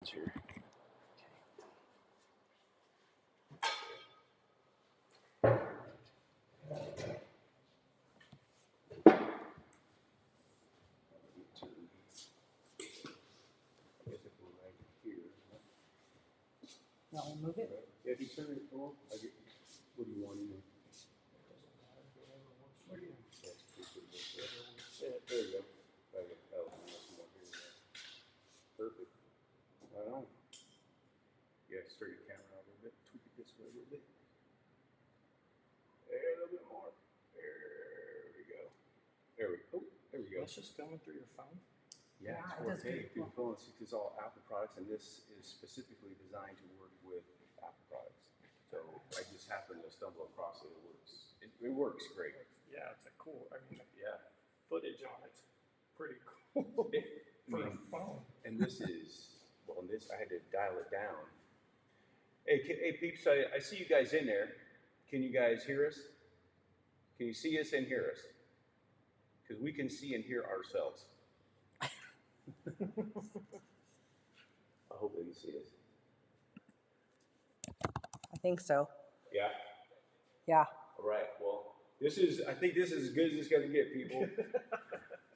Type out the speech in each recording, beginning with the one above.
Here. No, we'll move it. Yeah, if you turn it off, what do you want in there? Yeah, there you go. Perfect. Right on. Yeah, straight your camera out a little bit. Tweak it this way a little bit. There, a little bit more. There we go. There we go. There we go. That's just coming through your phone. Yeah, it's 4K through the phone. It's all Apple products, and this is specifically designed to work with Apple products. So I just happened to stumble across it. It works. It works great. Yeah, it's a cool. I mean, Yeah. footage on it's pretty cool for a phone. And this is I had to dial it down. Hey, peeps! I see you guys in there. Can you guys hear us? Can you see us and hear us? Because we can see and hear ourselves. I hope they can see us. I think so. Yeah? Yeah. All right. Well, I think this is as good as it's going to get, people.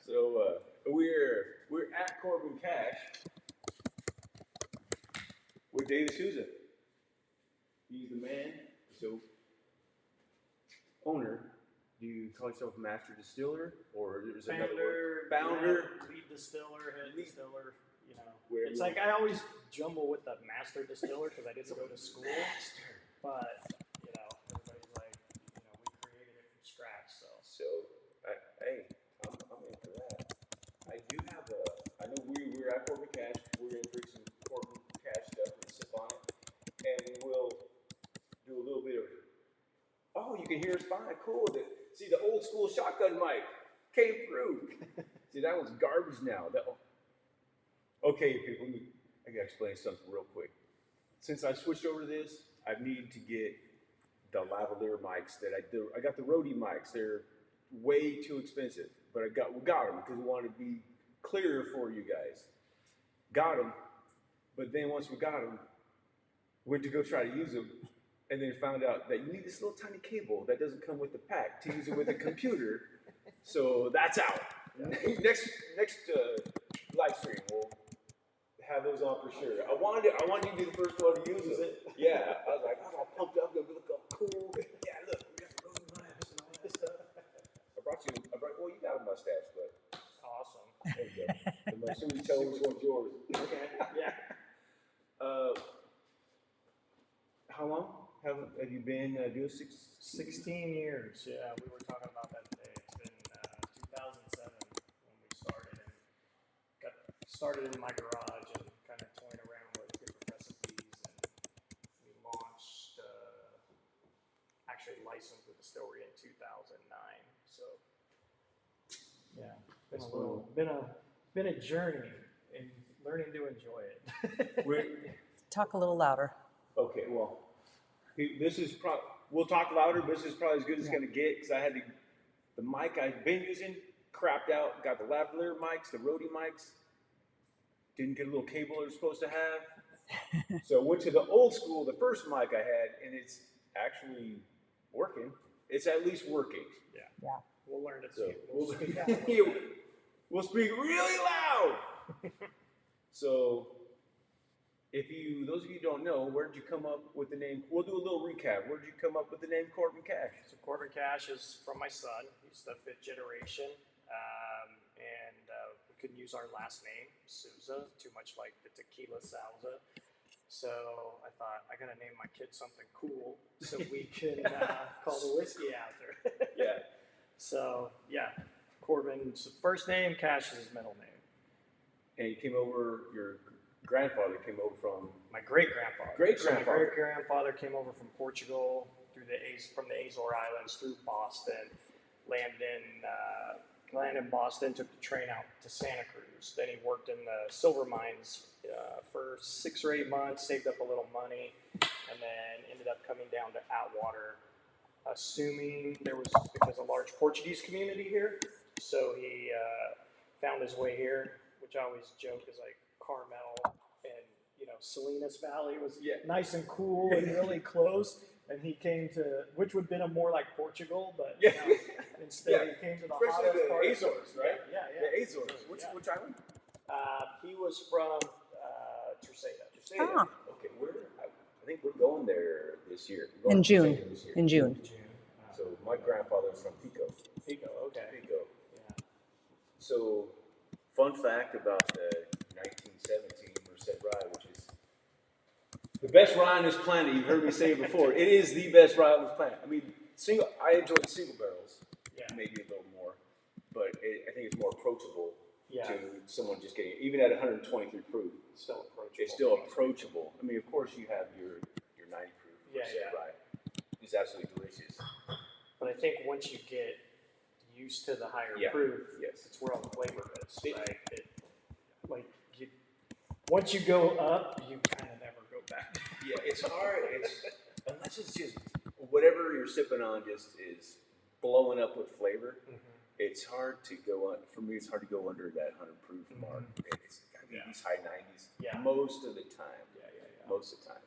So we're at Corbin Cash with David Souza. He's the man. So, owner. Do you call yourself a master distiller, or is it another word? Founder, yeah, lead distiller, head distiller. You know, Where it's like I always jumble with the master distiller because I didn't go to school. Master. But you know, everybody's like, you know, we created it from scratch. So Hey, I'm into that. I do have I know we're at Corbin Cash. We're going to drink some Corbin Cash stuff and sip on it, and we will do a little bit of. Oh, you can hear us fine. Cool. See, the old school shotgun mic came through. See, that one's garbage now. Okay, people, I gotta explain something real quick. Since I switched over to this, I need to get the lavalier mics that I got the Rode mics. They're way too expensive, but we got them because we wanted to be clearer for you guys. Got them, but then once we got them, went to go try to use them, and then found out that you need this little tiny cable that doesn't come with the pack to use it with a computer. So that's out. Next live stream, we'll have those on for sure. I wanted you to be the first one to use it. Yeah, I was like, I'm all pumped up, gonna look all cool. Yeah, look, we got the Roman knives and all that stuff. Well, you got a mustache, but awesome. there you go. As soon as you tell me which one's yours. Okay. Yeah. How long have you been doing 16 years. Yeah, we were talking about that today. It's been 2007 when we started, and got started in my garage and kind of toying around with different recipes, and we launched, actually licensed the distillery in 2009. So yeah, been a journey in learning to enjoy it. Talk a little louder. Okay, well, this is we'll talk louder, but this is probably as good as it's going to get because I had the mic I've been using crapped out. Got the lavalier mics, the Rode mics. Didn't get a little cable it was supposed to have. So I went to the old school, the first mic I had, and it's actually working. It's at least working. Yeah. We'll learn it So soon. we'll speak really loud. So. Those of you who don't know, where did you come up with the name? We'll do a little recap. Where did you come up with the name Corbin Cash? So Corbin Cash is from my son. He's the 5th generation, and we couldn't use our last name, Souza, too much like the tequila Souza. So I thought I gotta name my kid something cool so we can call the whiskey after. Yeah. So yeah, Corbin's first name, Cash is his middle name. And you came over. Your grandfather came over from my great-grandfather. Great-grandfather. So my great-grandfather came over from Portugal from the Azore Islands through Boston, landed in Boston, took the train out to Santa Cruz. Then he worked in the silver mines for 6 or 8 months, saved up a little money, and then ended up coming down to Atwater, assuming because a large Portuguese community here. So he found his way here, which I always joke is like Carmel and Salinas Valley was Yeah. nice and cool and really close. And he came to, which would have been more like Portugal, but Yeah. instead he came to the Especially hottest the part. Azores, right? Yeah. The Azores. Which island? He was from Terceira. Ah. Okay, I think we're going there this year. We're going In to June. Terceira this year. In June. So my grandfather's from Pico. Pico, okay. Pico. Yeah. So, fun fact about the 1917 Merced Rye, which is the best rye on this planet. You've heard me say it before. It is the best rye on this planet. I mean, I enjoy the single barrels, maybe a little more, but I think it's more approachable to someone just getting, even at 123 proof. Still approachable. It's still approachable. I mean, of course, you have your 90 proof Merced Rye. It's absolutely delicious. But I think once you get used to the higher proof, it's where all the flavor is, right? Once you go up, you kind of never go back. Yeah, it's hard. Unless it's just whatever you're sipping on just is blowing up with flavor. Mm-hmm. It's hard to go on. For me, it's hard to go under that 100 proof mark. It's got to be these high 90s most of the time. Most of the time.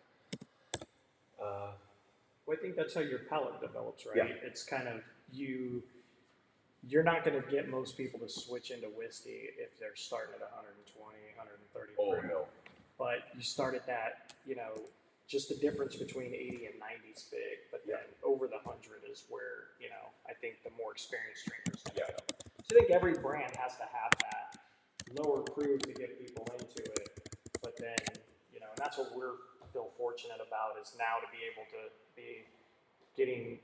Well, I think that's how your palate develops, right? Yeah. It's kind of you're not going to get most people to switch into whiskey if they're starting at 120, 130. Oh, no. But you start at that, just the difference between 80 and 90 is big. But then over the 100 is where, I think the more experienced drinkers go. So I think every brand has to have that lower proof to get people into it. But then, and that's what we're feel fortunate about is now to be able to be getting,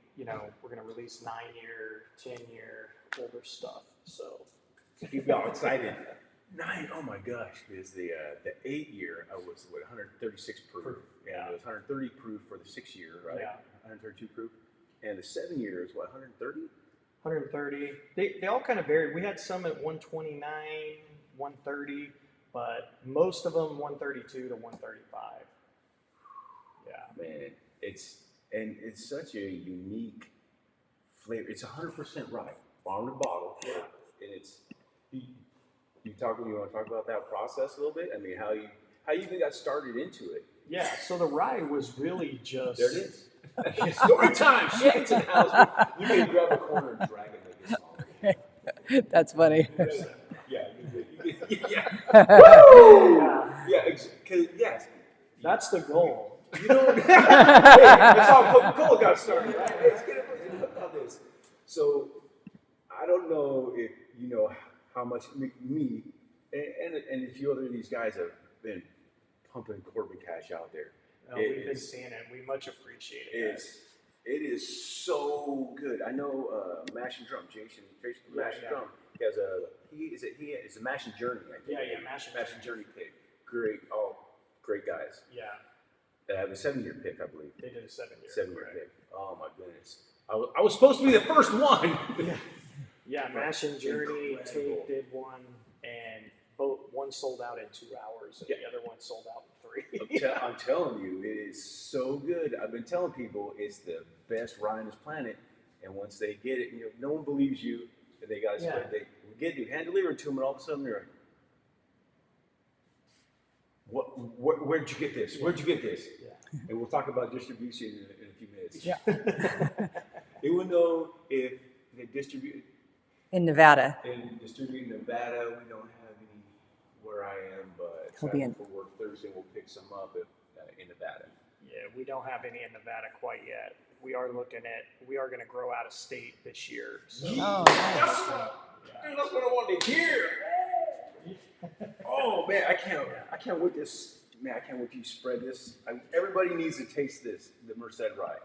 we're going to release 9-year, 10-year older stuff. So you got excited. 9, oh my gosh, because the 8-year I was 136 proof. Yeah, it was 130 proof for the 6-year, right? Yeah. 132 proof. And the 7-year is 130? 130. They all kind of varied. We had some at 129, 130, but most of them 132 to 135. Yeah. Man, it's such a unique flavor. It's 100% rye, farm to bottle. Yeah. And it's you want to talk about that process a little bit? I mean, how you even got started into it? Yeah. So the rye was really just there it is. Story time. Shit to the house. You can grab a corner and drag it like a song. That's funny. Yeah. Woo! Yeah. Yes. That's the goal. Hey, that's how Coca-Cola got started, right? Let's get about this. So, I don't know if you know how much me and a few other of these guys have been pumping Corbin Cash out there. We've been seeing it. We much appreciate it. It is so good. I know Mash and Drum, Jason from Mash and Drum. He has a Mash and Journey. I think. Mash and Journey pick. Great guys. Yeah. They have a 7-year pick, I believe. They did a 7-year. 7-year pick. Oh my goodness! I was supposed to be the first one. Yeah, Mash and Journey Tape did one, and one sold out in 2 hours, and the other one sold out in 3. I'm telling you, it is so good. I've been telling people it's the best rye on this planet, and once they get it, no one believes you. And they got to spread. They get you hand delivered to them, and all of a sudden they're like, where'd you get this? Where'd you get this? Yeah. And we'll talk about distribution in a few minutes. Yeah. Even though if they distribute in Nevada. In Nevada, we don't have any where I am, but He'll be in for work Thursday, we'll pick some up in Nevada. Yeah, we don't have any in Nevada quite yet. We are going to grow out of state this year. So. Oh, nice. That's what I wanted to hear. Oh man, I can't wait this. Man, I can't wait to spread this. Everybody needs to taste this, the Merced Rye.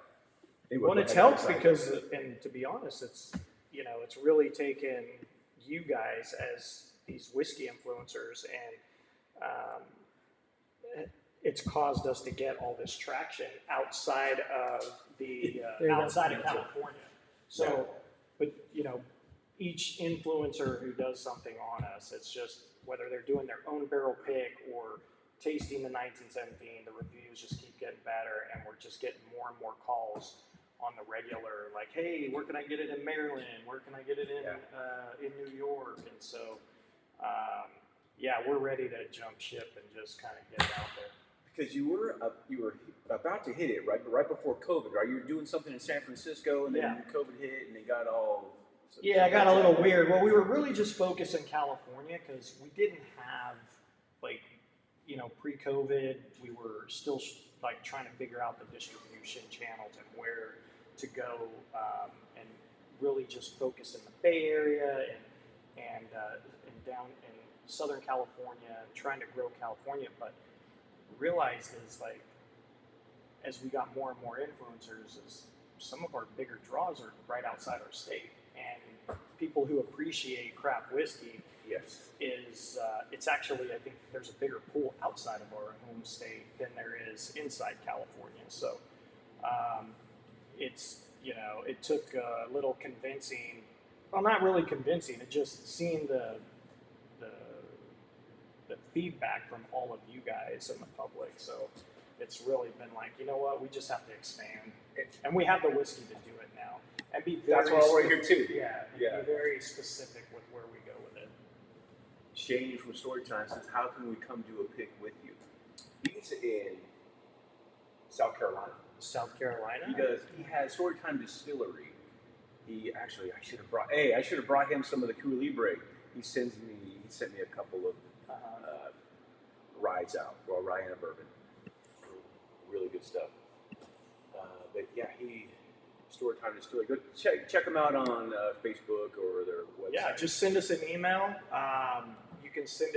Anyway, well, it's helped because, and to be honest, it's really taken you guys as these whiskey influencers, and it's caused us to get all this traction outside of outside of California. So, but each influencer who does something on us, it's just whether they're doing their own barrel pick or tasting the 1917, the reviews just keep getting better, and we're just getting more and more calls on the regular, like, hey, where can I get it in Maryland? Where can I get it in New York? And so, we're ready to jump ship and just kind of get it out there. because you were about to hit it right before COVID, right? You were doing something in San Francisco, and then COVID hit, and it got all. Yeah, it got a little weird. Well, we were really just focused in California because we didn't have, like, you know, pre-COVID, we were still like trying to figure out the distribution channels and where to go, and really just focus in the Bay Area and down in Southern California, trying to grow California. But realized is, like, as we got more and more influencers, is some of our bigger draws are right outside our state, and people who appreciate craft whiskey. Yes. Is it's actually, I think there's a bigger pool outside of our home state than there is inside California. So it's, you know, it took a little convincing. Well, not really convincing. It just seeing the feedback from all of you guys and the public. So it's really been like, you know what, we just have to expand, and we have the whiskey to do it now, and be very. That's why we're here too. Yeah. Yeah. Be very specific with where we go with it. Shane from Storytime says, how can we come do a pick with you? He's in South Carolina. South Carolina? He has Storytime Distillery. I should have brought him some of the Cuba Libre. He sent me a couple of rides out, well, rye and a bourbon. Really good stuff. But yeah, Storytime Distillery. Go check them out on Facebook or their website. Yeah, just send us an email. You can send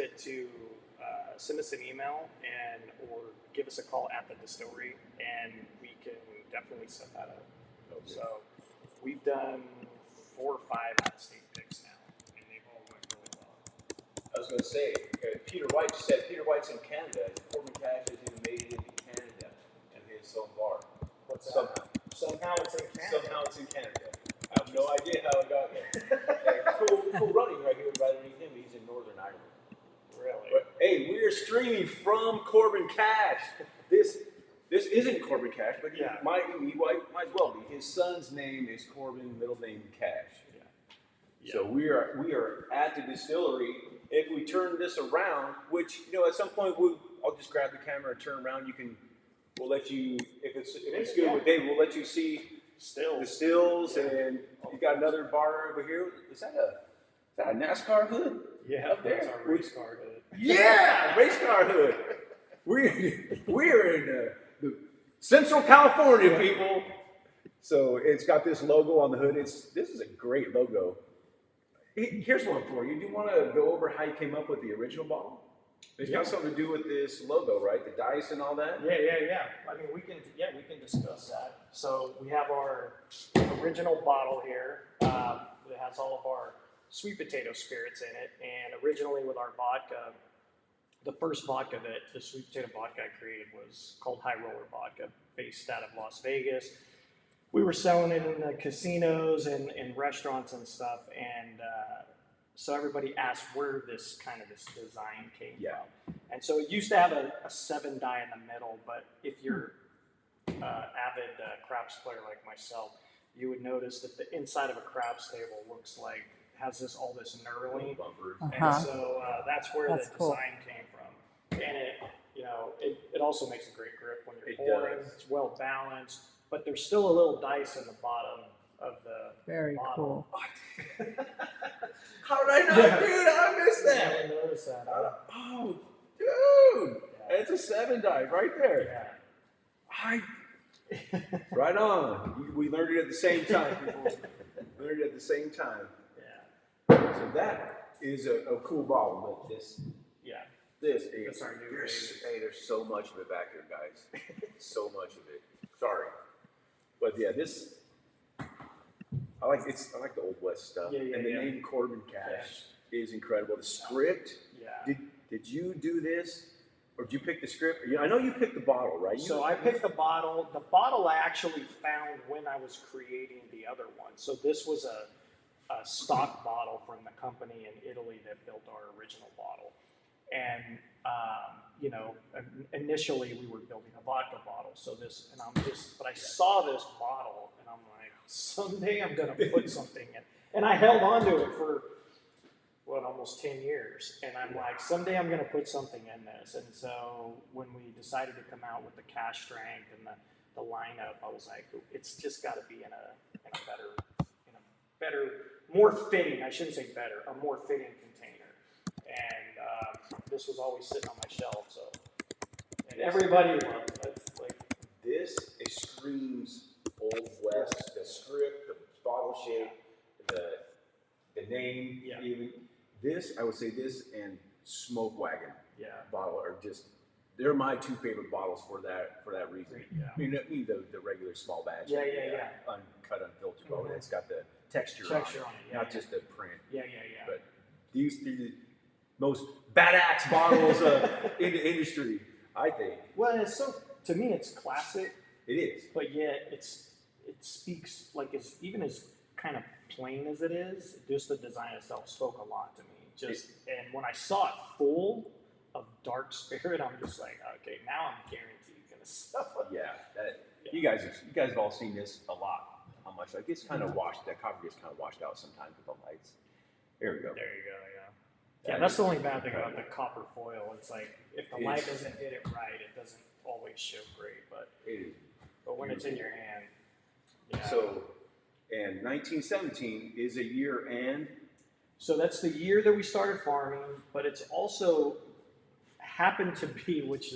us an email or give us a call at the distillery, and we can definitely set that up. Okay. So we've done 4 or 5 out-of-state picks now, and they've all went really well. I was going to say, Peter White's in Canada, and Corbin Cash has even made it into Canada in his own bar. What's that? Somehow it's in Canada. Somehow it's in Canada. I have no idea how it got there. cool running right here, right underneath him. He's in Northern Ireland. Really? But, hey, we are streaming from Corbin Cash. This isn't Corbin Cash, but he might as well be. His son's name is Corbin, middle name Cash. Yeah. So we are at the distillery. If we turn this around, which, you know, at some point I'll just grab the camera and turn around. We'll let you, if it's good with Dave, we'll let you see the stills, and you got another bar over here. Is that a NASCAR hood? Yeah, up there. That's our race car hood. Yeah, race car hood. We're in the Central California, people. So it's got this logo on the hood. This is a great logo. Here's one for you. Do you want to go over how you came up with the original bottle? It's got something to do with this logo, right? The dice and all that? Yeah. I mean, we can discuss that. So we have our original bottle here. It has all of our sweet potato spirits in it. And originally with our vodka, the first vodka that the sweet potato vodka I created was called High Roller Vodka, based out of Las Vegas. We were selling it in the casinos and restaurants and stuff, and so everybody asked where this design came from. And so it used to have a 7 die in the middle, but if you're an avid craps player like myself, you would notice that the inside of a craps table has all this knurling, and so that's where the design came from. And it also makes a great grip when you're pouring. It's well balanced. But there's still a little dice in the bottom of the Very bottle. cool. How did I not, dude? I missed that. I didn't notice that. Oh, dude. Yeah. It's a 7 die right there. Yeah. Right on. We learned it at the same time, people. Learned it at the same time. Yeah. So that is a cool bottle. But That's our new there's so much of it back here, guys. So much of it. Sorry. But yeah, I like the Old West stuff. And the name Corbin Cash is incredible. The script. Yeah. Did you do this, or did you pick the script? I know you picked the bottle, right? So I picked the bottle. The bottle I actually found when I was creating the other one. So this was a stock bottle from the company in Italy that built our original bottle. And initially we were building a vodka bottle. So but I saw this bottle and I'm like, someday I'm gonna put something in. And I held on to it for almost 10 years. And I'm like, someday I'm going to put something in this. And so when we decided to come out with the cash strength and the lineup, I was like, it's just got to be in a better, more fitting, I shouldn't say better, a more fitting container. And this was always sitting on my shelf. So, and everybody loved it. Like, this screams Old West, the script, the bottle shape, the name, even. This, I would say this and Smoke Wagon bottle are just, they're my two favorite bottles for that reason. Yeah. I mean, the regular small batch. Uncut, unfiltered bottle. It's got the texture on it, not just the print. But these three, the most badass bottles in the industry, I think. Well, it's so, to me, it's classic. It is. But yet, it speaks, like, even as kind of plain as it is, just the design itself spoke a lot to me. And when I saw it full of dark spirit, I'm just like, okay, now I'm guaranteed gonna suffer. You guys have all seen this a lot. How much like it's kind of washed. That coffee gets kind of washed out sometimes with the lights. There we go. There you go. Yeah, that's the only bad thing about the copper foil. It's like if the light doesn't hit it right, it doesn't always show great. But when it's in your hand, So, and 1917 is a year and. So that's the year that we started farming, but it's also happened to be, which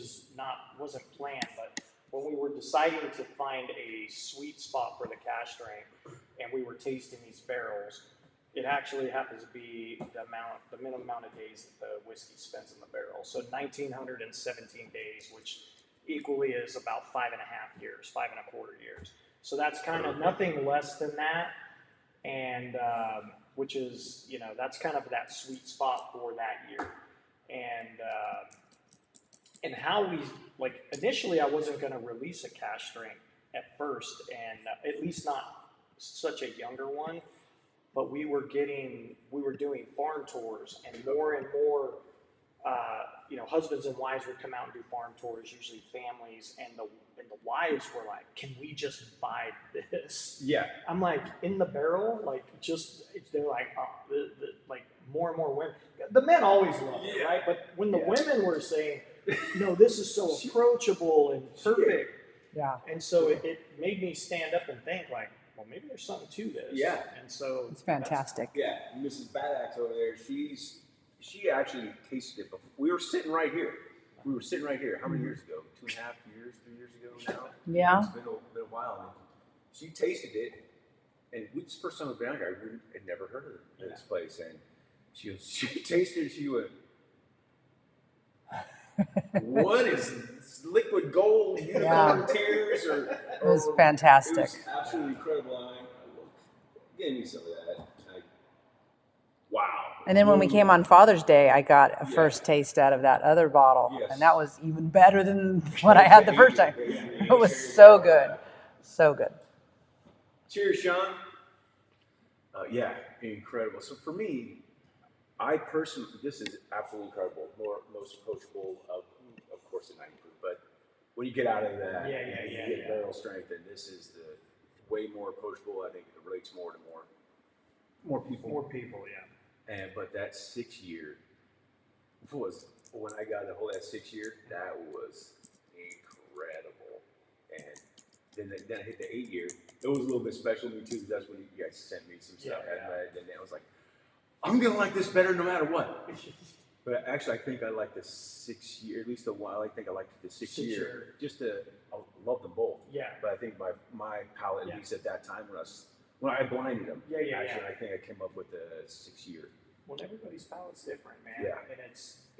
wasn't planned, but when we were deciding to find a sweet spot for the cash strength, and we were tasting these barrels, it actually happens to be the minimum amount of days that the whiskey spends in the barrel. So 1,917 days, which equally is about 5.5 years, 5.25 years. So that's kind of nothing less than that, and which is, that's kind of that sweet spot for that year. And how we, like, initially I wasn't going to release a cash strength at first, and at least not such a younger one, but we were doing farm tours, and more, husbands and wives would come out and do farm tours, usually families, and the wives were like, can we just buy this? Yeah. I'm like, in the barrel, like, they're like, like more and more women. The men always love it, right? But when the women were saying, no, this is so approachable and perfect. Yeah. And so it made me stand up and think, like, well, maybe there's something to this. Yeah. And so it's fantastic. Yeah. Mrs. Badax over there, she actually tasted it before. We were sitting right here. How many years ago? 2.5 years, 3 years ago now? Yeah. It's been a while. And she tasted it, and it's the first time we've been out here. I had never heard of this place. And she tasted it, she went, what is this? Liquid gold, unicorn tears? It was fantastic. It was absolutely incredible. Give me some of that. Wow. And then when we came on Father's Day, I got a first taste out of that other bottle. And that was even better than what I had the first time. It was so good. So good. Cheers, Sean. Incredible. So for me, I personally, this is absolutely incredible. Most approachable of course, the 90 proof. But when you get out of that, you get barrel strength, and this is the way more approachable. I think it relates more to more people. More people, But that 6 year was, when I got a hold of that 6 year, that was incredible. And then I hit the 8 year. It was a little bit special to me too, because that's when you guys sent me some stuff. And I was like, I'm gonna like this better no matter what. But actually, I think I like the 6 year, at least the one. I think I liked the 6 year. I love them both. Yeah. But I think my palate, at least at that time, when I blinded them. I think I came up with the 6 year. Well, everybody's palate's different, man. Yeah.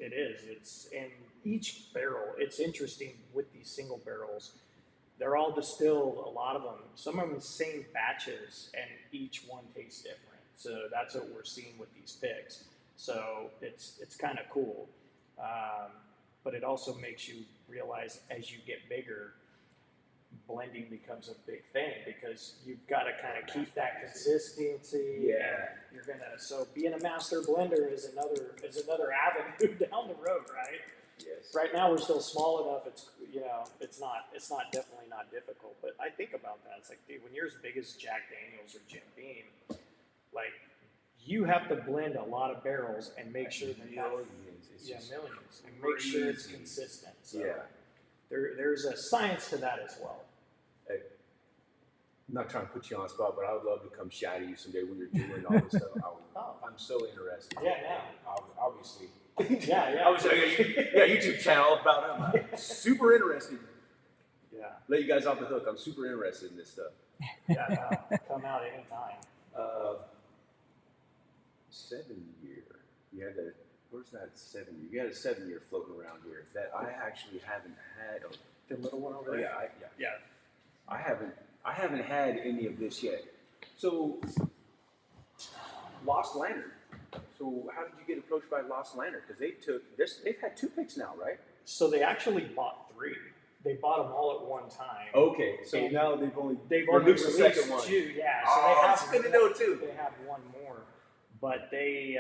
And it's in each barrel. It's interesting with these single barrels. They're all distilled, a lot of them, some of them the same batches, and each one tastes different. So that's what we're seeing with these picks. So it's kind of cool. But it also makes you realize as you get bigger, blending becomes a big thing, because you've got to kind of keep that consistency. So being a master blender is another avenue down the road, right? Yes. Right now we're still small enough. It's definitely not difficult. But I think about that. It's like, dude, when you're as big as Jack Daniels or Jim Beam, like, you have to blend a lot of barrels and make sure that millions. Millions, and make sure it's consistent. So yeah. There's a science to that as well. I'm not trying to put you on the spot, but I would love to come shadow you someday when you're doing all this stuff. I'm so interested. Yeah, Obviously. yeah. I was YouTube channel about them. I'm super interested. Yeah. Let you guys off the hook. I'm super interested in this stuff. Yeah, come out anytime. 7 year. You had where's that 7 year? You had a 7 year floating around here that I actually haven't had. The little one over there. Yeah. I haven't had any of this yet. So, Lost Lantern. So how did you get approached by Lost Lantern? Because they've had 2 picks now, right? So they actually bought 3. They bought them all at one time. Okay, so now they've only released the second one. 2. Yeah, so they have. It's good to know too. They have 1 more, but they,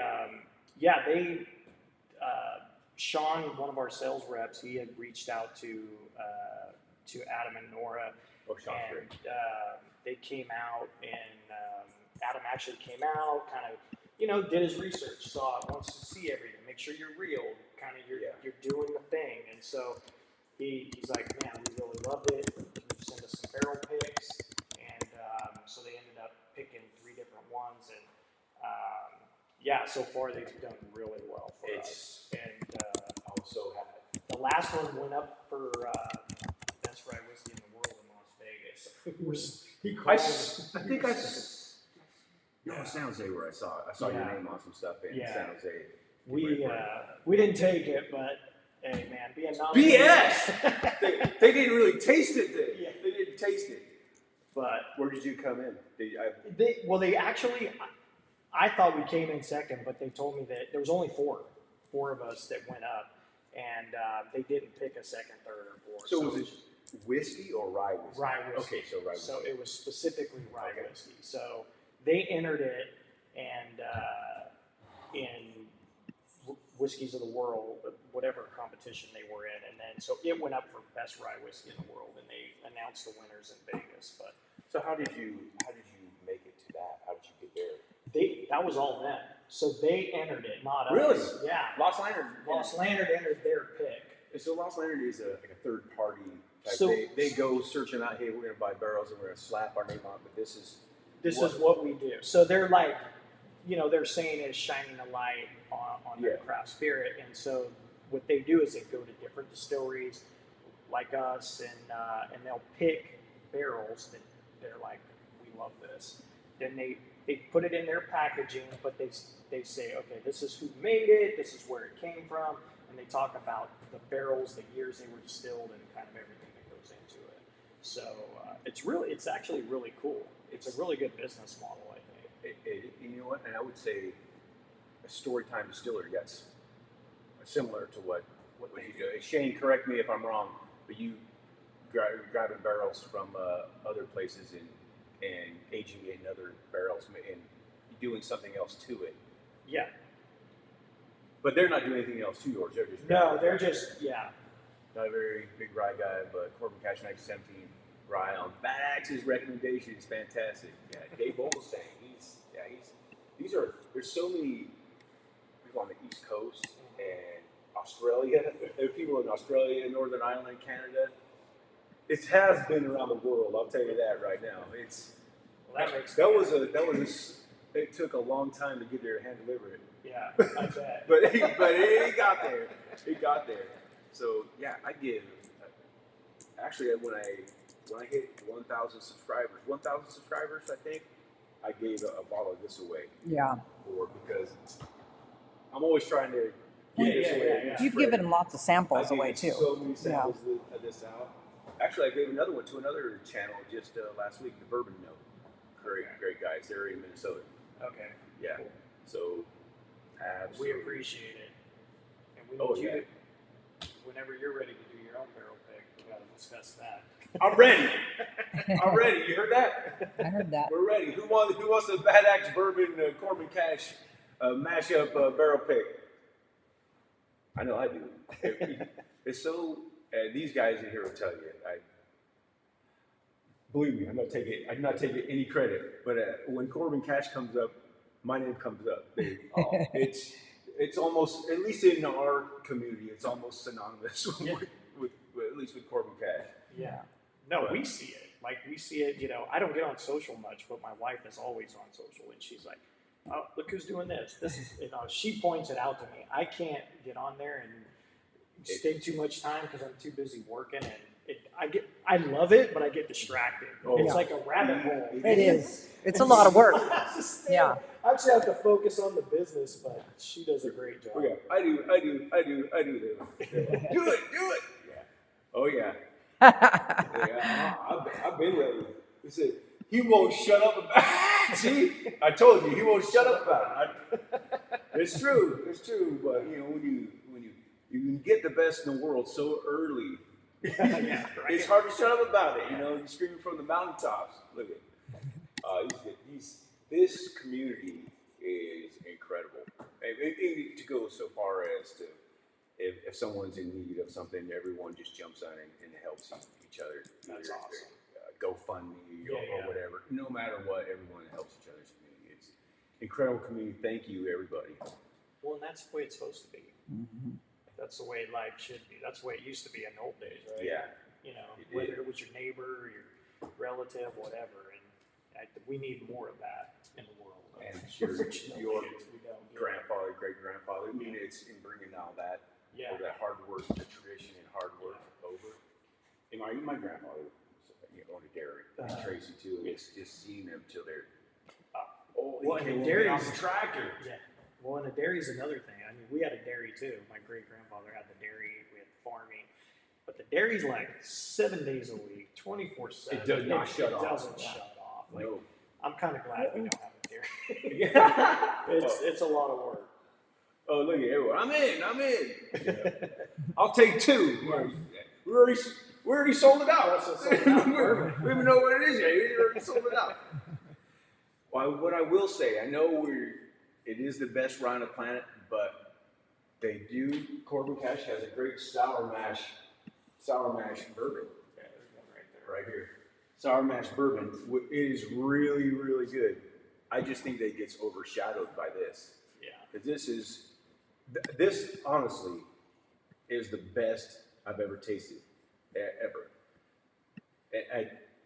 Sean, one of our sales reps, he had reached out to Adam and Nora. Oh, Sean's great. They came out, and Adam actually came out, kind of, did his research, wants to see everything, make sure you're real, kind of you're doing the thing, and so he's like, man, we really loved it. Can you send us some barrel picks? And so they ended up picking 3 different ones, and so far they've done really well for us. And I was so happy. The last one went up for best rye whiskey in the world in Las Vegas. I think San Jose where I saw your name on some stuff in San Jose. We didn't take it, but hey man, being nominated. BS! they didn't really taste it then. Yeah. They didn't taste it. But where did you come in? They actually, I thought we came in second, but they told me that there was only 4 of us that went up, and they didn't pick a second, third, or 4th. So was it whiskey or rye whiskey? Rye whiskey. Okay, so rye whiskey. So it was specifically rye whiskey. So they entered it, and in Whiskeys of the World, whatever competition they were in, and then so it went up for best rye whiskey in the world, and they announced the winners in Vegas. But so how did you make it to that? How did you get there? That was all them. So they entered it, not really? us. Yeah. Lost Lantern entered their pick. And so Lost Lantern is like a third party type. So they go searching out, hey, we're going to buy barrels and we're going to slap our name on it, but this is what we do. So they're like, they're saying is shining a light on their craft spirit. And so what they do is they go to different distilleries like us, and they'll pick barrels that they're like, we love this. Then they put it in their packaging, but they say, okay, this is who made it, this is where it came from, and they talk about the barrels, the years they were distilled, and kind of everything that goes into it. So it's actually really cool. It's a really good business model, I think. You know what? And I would say a Storytime Distillery, that's similar to what you do. Shane, correct me if I'm wrong, but you grabbing barrels from other places and aging it in other barrels and doing something else to it. Yeah. But they're not doing anything else to yours. They're just not a very big rye guy, but Corbin Cash 1917 rye on Bax's recommendation is fantastic. Yeah, Dave Vogelstein. There's so many people on the East Coast and Australia. There are people in Australia, Northern Ireland, Canada. It has been around the world. I'll tell you that right now. It took a long time to get there and hand deliver it. Yeah, I bet. but it got there. It got there. So yeah, I give. Actually, when I hit 1,000 subscribers, I think I gave a bottle of this away. Yeah. Because I'm always trying to give this away. Yeah. You've given them lots of samples away too. So many samples of this out. Actually, I gave another one to another channel just last week, the Bourbon Note. Great guys. They're in Minnesota. Okay. Yeah. Cool. So, absolutely. We appreciate it. And we need you to, whenever you're ready to do your own barrel pick, we got to discuss that. I'm ready. I'm ready. You heard that? I heard that. We're ready. Who wants a Bad Axe Bourbon Corbin Cash mashup barrel pick? I know I do. It's so. These guys in here will tell you. Believe me, I'm not taking any credit. But when Corbin Cash comes up my name comes up. It's almost, at least in our community, it's almost synonymous with at least with Corbin Cash. Yeah. No, we see it. Like, we see it, you know, I don't get on social much, but my wife is always on social, and she's like, oh, look who's doing this. This is, you know, she points it out to me. I can't get on there and stay too much time because I'm too busy working, and I love it, but I get distracted. It's like a rabbit hole. It is. It's a lot of work. Yeah. I actually have to focus on the business, but she does a great job. Okay. I do. Do it. Yeah. Oh yeah. I've been ready. He said he won't shut up about it. See, I told you he won't shut up about it. It's true. But you know, when you can get the best in the world so early, Right. It's hard to shut up about it. You know, you're screaming from the mountaintops. Look at this community is incredible. To go so far as to if someone's in need of something, everyone just jumps on it and helps each other. That's awesome. GoFundMe or whatever. No matter what, everyone helps each other's community. It's incredible community. Thank you, everybody. Well, and that's the way it's supposed to be. Mm-hmm. That's the way life should be. That's the way it used to be in the old days, right? Yeah. You know, whether it was your neighbor, your relative, whatever. And we need more of that in the world. And your grandfather, great-grandfather, I mean, it's in bringing all that, all that hard work, the tradition and hard work over. And my grandfather owned a dairy, and Tracy too. It's just seeing them till they're and dairy's the tractor. Yeah. Well, and the dairy's another thing. I mean, we had a dairy too. My great-grandfather had the dairy. We had farming. But the dairy's like 7 days a week, 24/7. It does not shut off. It doesn't shut off. Like, no. I'm kind of glad we don't have a dairy. Yeah. It's a lot of work. Oh, look at everyone. I'm in. Yeah. I'll take two. We already sold it out. We don't even know what it is yet. We already sold it out. Well, what I will say, I know it is the best rye on the planet, but Corbin Cash has a great sour mash bourbon. Yeah, there's one right there. Right here. Sour mash bourbon. It is really, really good. I just think that it gets overshadowed by this. Yeah. Because this honestly is the best I've ever tasted, ever.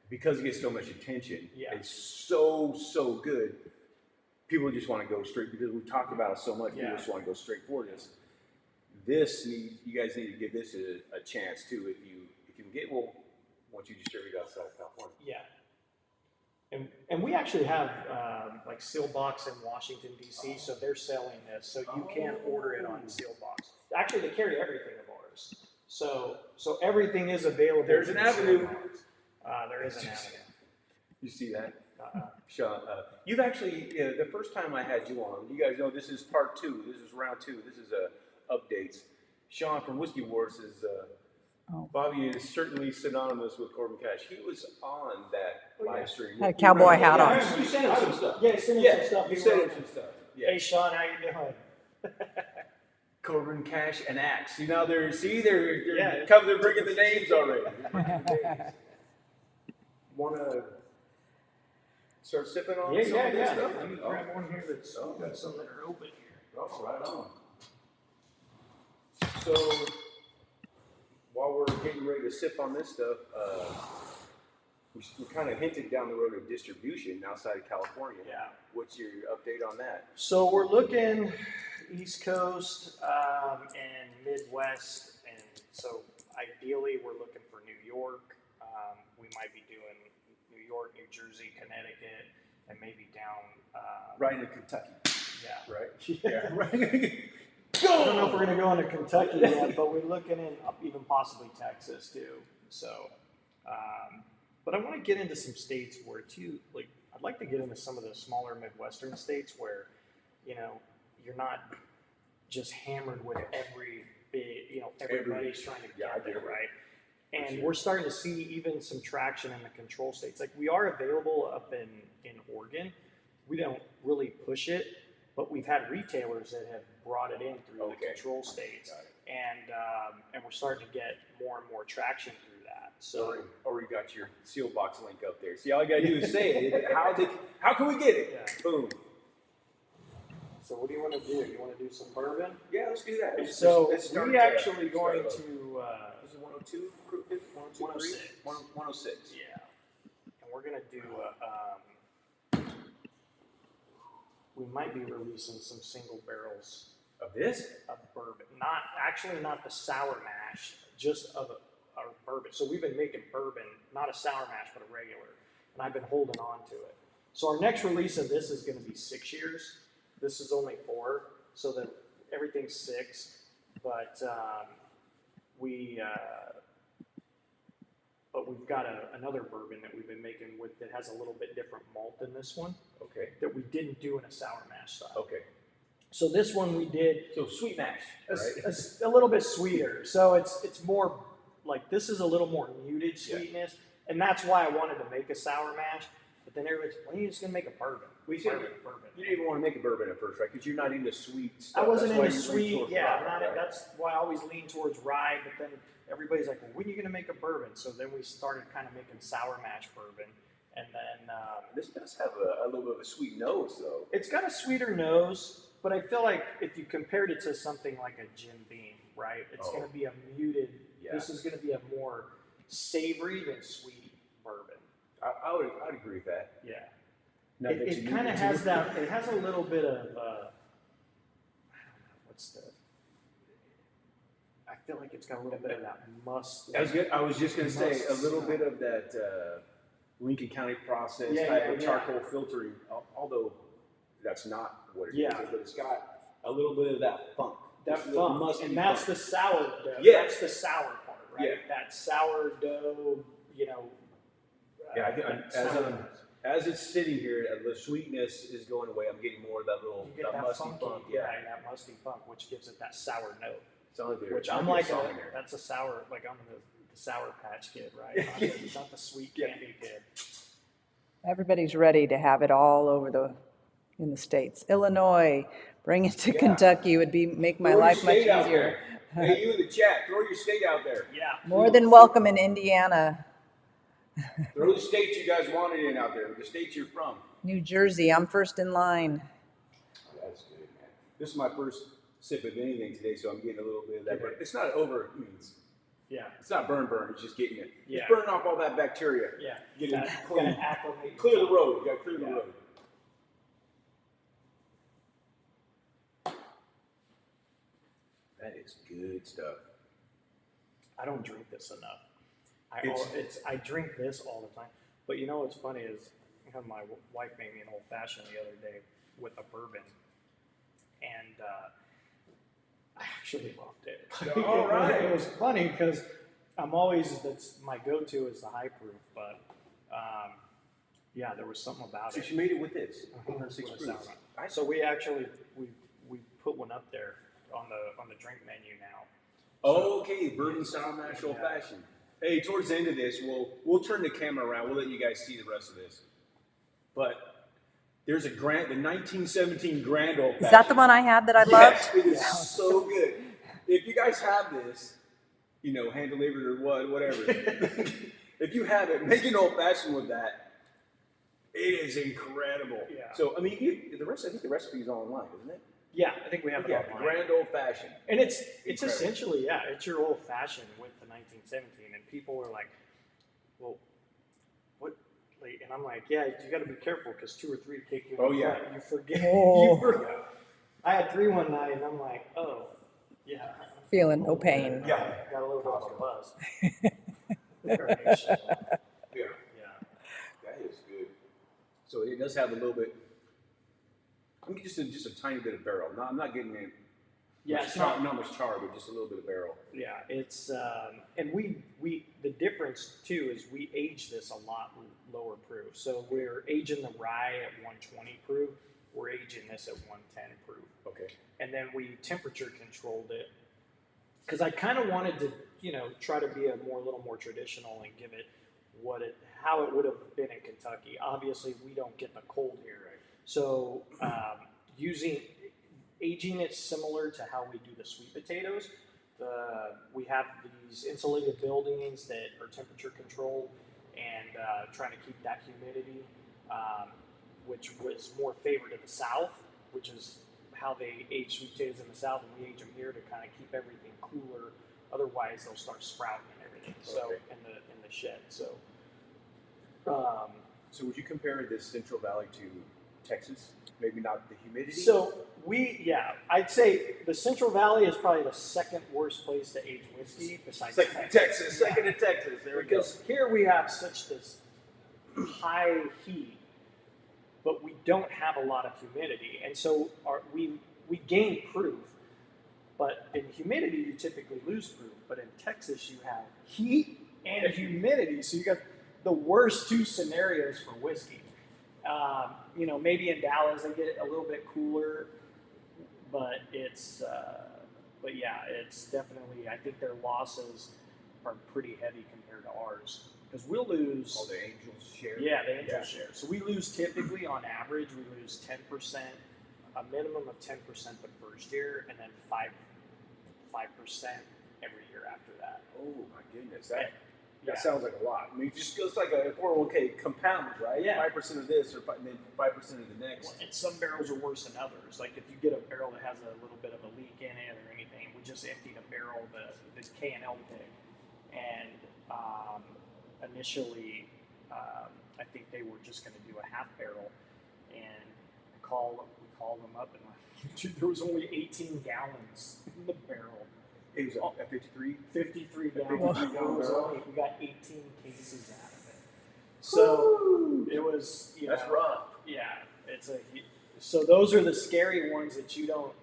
Because it gets so much attention, it's so good. People just want to go straight, because we've talked about it so much, people just want to go straight for this. You guys need to give this a chance too. If you can get, once you distribute outside of California. Yeah. And we actually have like Sealbox in Washington, D.C., so they're selling this. So you can order it on Sealbox. Actually, they carry everything of ours. So everything is available. There's an avenue. There is an avenue. You see that? Sean, you've actually, the first time I had you on, you guys know this is part 2. This is round 2. This is updates. Sean from Whiskey Wars is, Bobby is certainly synonymous with Corbin Cash. He was on that live stream. Had a cowboy hat on. You sent him some stuff. Yeah, send him some stuff. You sent him some stuff. Yeah. Hey, Sean, how you doing? Corbin Cash and Axe. You know, they're bringing the names already. Want to start sipping on some of this stuff? Let me grab one here that's got some that are open here. Oh, right on. So, while we're getting ready to sip on this stuff, we kind of hinted down the road of distribution outside of California. Yeah. What's your update on that? So we're looking East Coast and Midwest, and so ideally we're looking for New York. We might be doing New York, New Jersey, Connecticut, and maybe down right into Kentucky. Yeah. Right? Yeah. Right. I don't know if we're going to go into Kentucky yet, but we're looking in even possibly Texas too. So, but I want to get into some states where I'd like to get into some of the smaller Midwestern states where, you're not just hammered with every big, everybody's trying to get there, right? And we're starting to see even some traction in the control states. Like, we are available up in Oregon. We don't really push it, but we've had retailers that have brought it in through the control states, and we're starting to get more and more traction through that. So, or you got your Sealbox link up there. See, all you gotta do is say it. How can we get it? Yeah. Boom. So what do you want to do? You want to do some bourbon? Yeah, let's do that. We're start, actually going start to. This is 102, 106. 106. Yeah. And we're gonna do. We might be releasing some single barrels Of this? of bourbon. Not the sour mash, just of our bourbon. So we've been making bourbon, not a sour mash, but a regular, and I've been holding on to it. So our next release of this is going to be 6 years. This is only 4, so that everything's 6. But we've got another bourbon that we've been making that has a little bit different malt than this one. Okay. That we didn't do in a sour mash style. Okay. So this one we did So sweet mash, right? a little bit sweeter. So it's more like this is a little more muted sweetness, and that's why I wanted to make a sour mash. But then everybody's, well, you're just gonna make a bourbon. We said bourbon. You didn't even want to make a bourbon at first, right? Because you're not into sweet stuff. I wasn't That's why into you lean sweet. towards Yeah, rye, not right? that's why I always lean towards rye. But then everybody's like, well, when are you gonna make a bourbon? So then we started kind of making sour mash bourbon, and then This does have a little bit of a sweet nose, though. it's got a sweeter nose. But I feel like if you compared it to something like a Jim Beam, right? It's going to be a muted. Yeah. This is going to be a more savory than sweet bourbon. I would agree with that. Yeah. Not that It you kind of need to. has that. It has a little bit of. I don't know what's the. I feel like it's got a little bit of that must. I was just going to say a little bit of that Lincoln County process type of charcoal filtering, although that's not what it is. But it's got a little bit of that funk. That funk, and that's the sourdough. Yeah. That's the sour part, right? Yeah. That sourdough, Yeah, I think as it's sitting here, the sweetness is going away. I'm getting more of that little you get that musty funky, funk. right, that musty funk, which gives it that sour note. Sounds like Which I'm like, that's a sour, like I'm the Sour Patch Kid, right? Not the sweet candy kid. Everybody's ready to have it all over in the states. Illinois, bring it to Kentucky would make my life much easier. Hey, you in the chat, throw your state out there. Yeah. More than welcome in Indiana. Throw the states you guys wanted in out there, the states you're from. New Jersey, I'm first in line. That's good, man. This is my first sip of anything today, so I'm getting a little bit of that. But it's not over. It's not burn. It's just getting it. Yeah. It's burning off all that bacteria. Yeah. Getting You clean. gotta acclimate. Clear the road. You gotta clear the road. That is good stuff. I don't drink this enough. I drink this all the time. But you know what's funny is my wife made me an old fashioned the other day with a bourbon, and I actually loved it. All right. It was funny because that's my go-to is the high proof, but yeah, there was something about So it. she made it with this. With 106 a proof. sour mash. So we actually we put one up there on the drink menu now. Okay, bourbon sour mash old fashioned. Hey, towards the end of this, we'll turn the camera around. We'll let you guys see the rest of this. But there's the 1917 Grand Old Fashioned. Is that the one I had that I loved? Yes, it is so good. If you guys have this, hand delivered or whatever. If you have it, make an old fashioned with that. It is incredible. Yeah. So I think the recipe is online, isn't it? Yeah, I think we have it Yeah, online. Grand Old Fashioned. And it's Incredible. essentially, it's your old fashioned with the 1917. And people were like, well, what? Like, and I'm like, yeah, you got to be careful because 2 or 3 take you. Oh, yeah. You forget. Oh. You forget. I had 3 one night, and I'm like, oh, yeah. Feeling no pain. Yeah. Got a little bit of a buzz. Yeah. That is good. So it does have a little bit. I'm getting just a tiny bit of barrel. I'm not getting it. Yeah, it's not. Not much char, but just a little bit of barrel. Yeah, it's and we the difference too is we age this a lot lower proof. So we're aging the rye at 120 proof. We're aging this at 110 proof. Okay. And then we temperature controlled it because I kind of wanted to try to be a little more traditional and give it how it would have been in Kentucky. Obviously, we don't get the cold here, right? So aging it similar to how we do the sweet potatoes. We have these insulated buildings that are temperature controlled and trying to keep that humidity, which was more favored to the south, which is how they age sweet potatoes in the South, and we age them here to kind of keep everything cooler. Otherwise, they'll start sprouting and everything. So in the shed. So would you compare this Central Valley to Texas? Maybe not the humidity. So I'd say the Central Valley is probably the second worst place to age whiskey besides Texas. Second to Texas. There we go. Because here we have such this high heat, but we don't have a lot of humidity, and so we gain proof. But in humidity, you typically lose proof. But in Texas, you have heat and humidity, so you got the worst two scenarios for whiskey. Maybe in Dallas they get a little bit cooler, but it's definitely, I think their losses are pretty heavy compared to ours, because we'll lose. Oh, the Angels share. Yeah, the Angels share. So we lose typically on average, we lose 10%, a minimum of 10% the first year, and then 5% every year after that. Oh my goodness, that sounds like a lot. I mean, it just goes like a 401k compound, right? Yeah. 5% of this, or then 5% of the next. And some barrels are worse than others. Like if you get a barrel that has a little bit of a leak in it or anything, we just emptied a barrel, this K&L pig, and initially I think they were just going to do a half barrel, and we called them up and dude, there was only 18 gallons in the barrel. It was a 53? 53 gallons. We got 18 cases out of it. So it was, that's rough. Yeah, so those are the scary ones that you don't.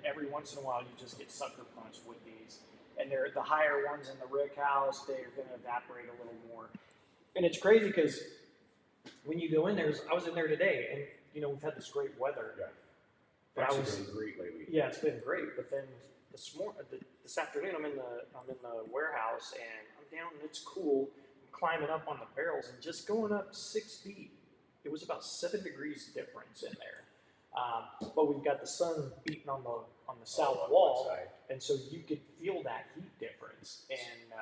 Every once in a while, you just get sucker punched with these, and they're the higher ones in the rick house. They're going to evaporate a little more, and it's crazy because when you go in there, I was in there today, and we've had this great weather. Yeah, it's been great lately. Yeah, it's been great, but then this afternoon, I'm in the warehouse, and I'm down, and it's cool. I'm climbing up on the barrels, and just going up 6 feet, it was about 7 degrees difference in there. But we've got the sun beating on the south wall, and so you could feel that heat difference. And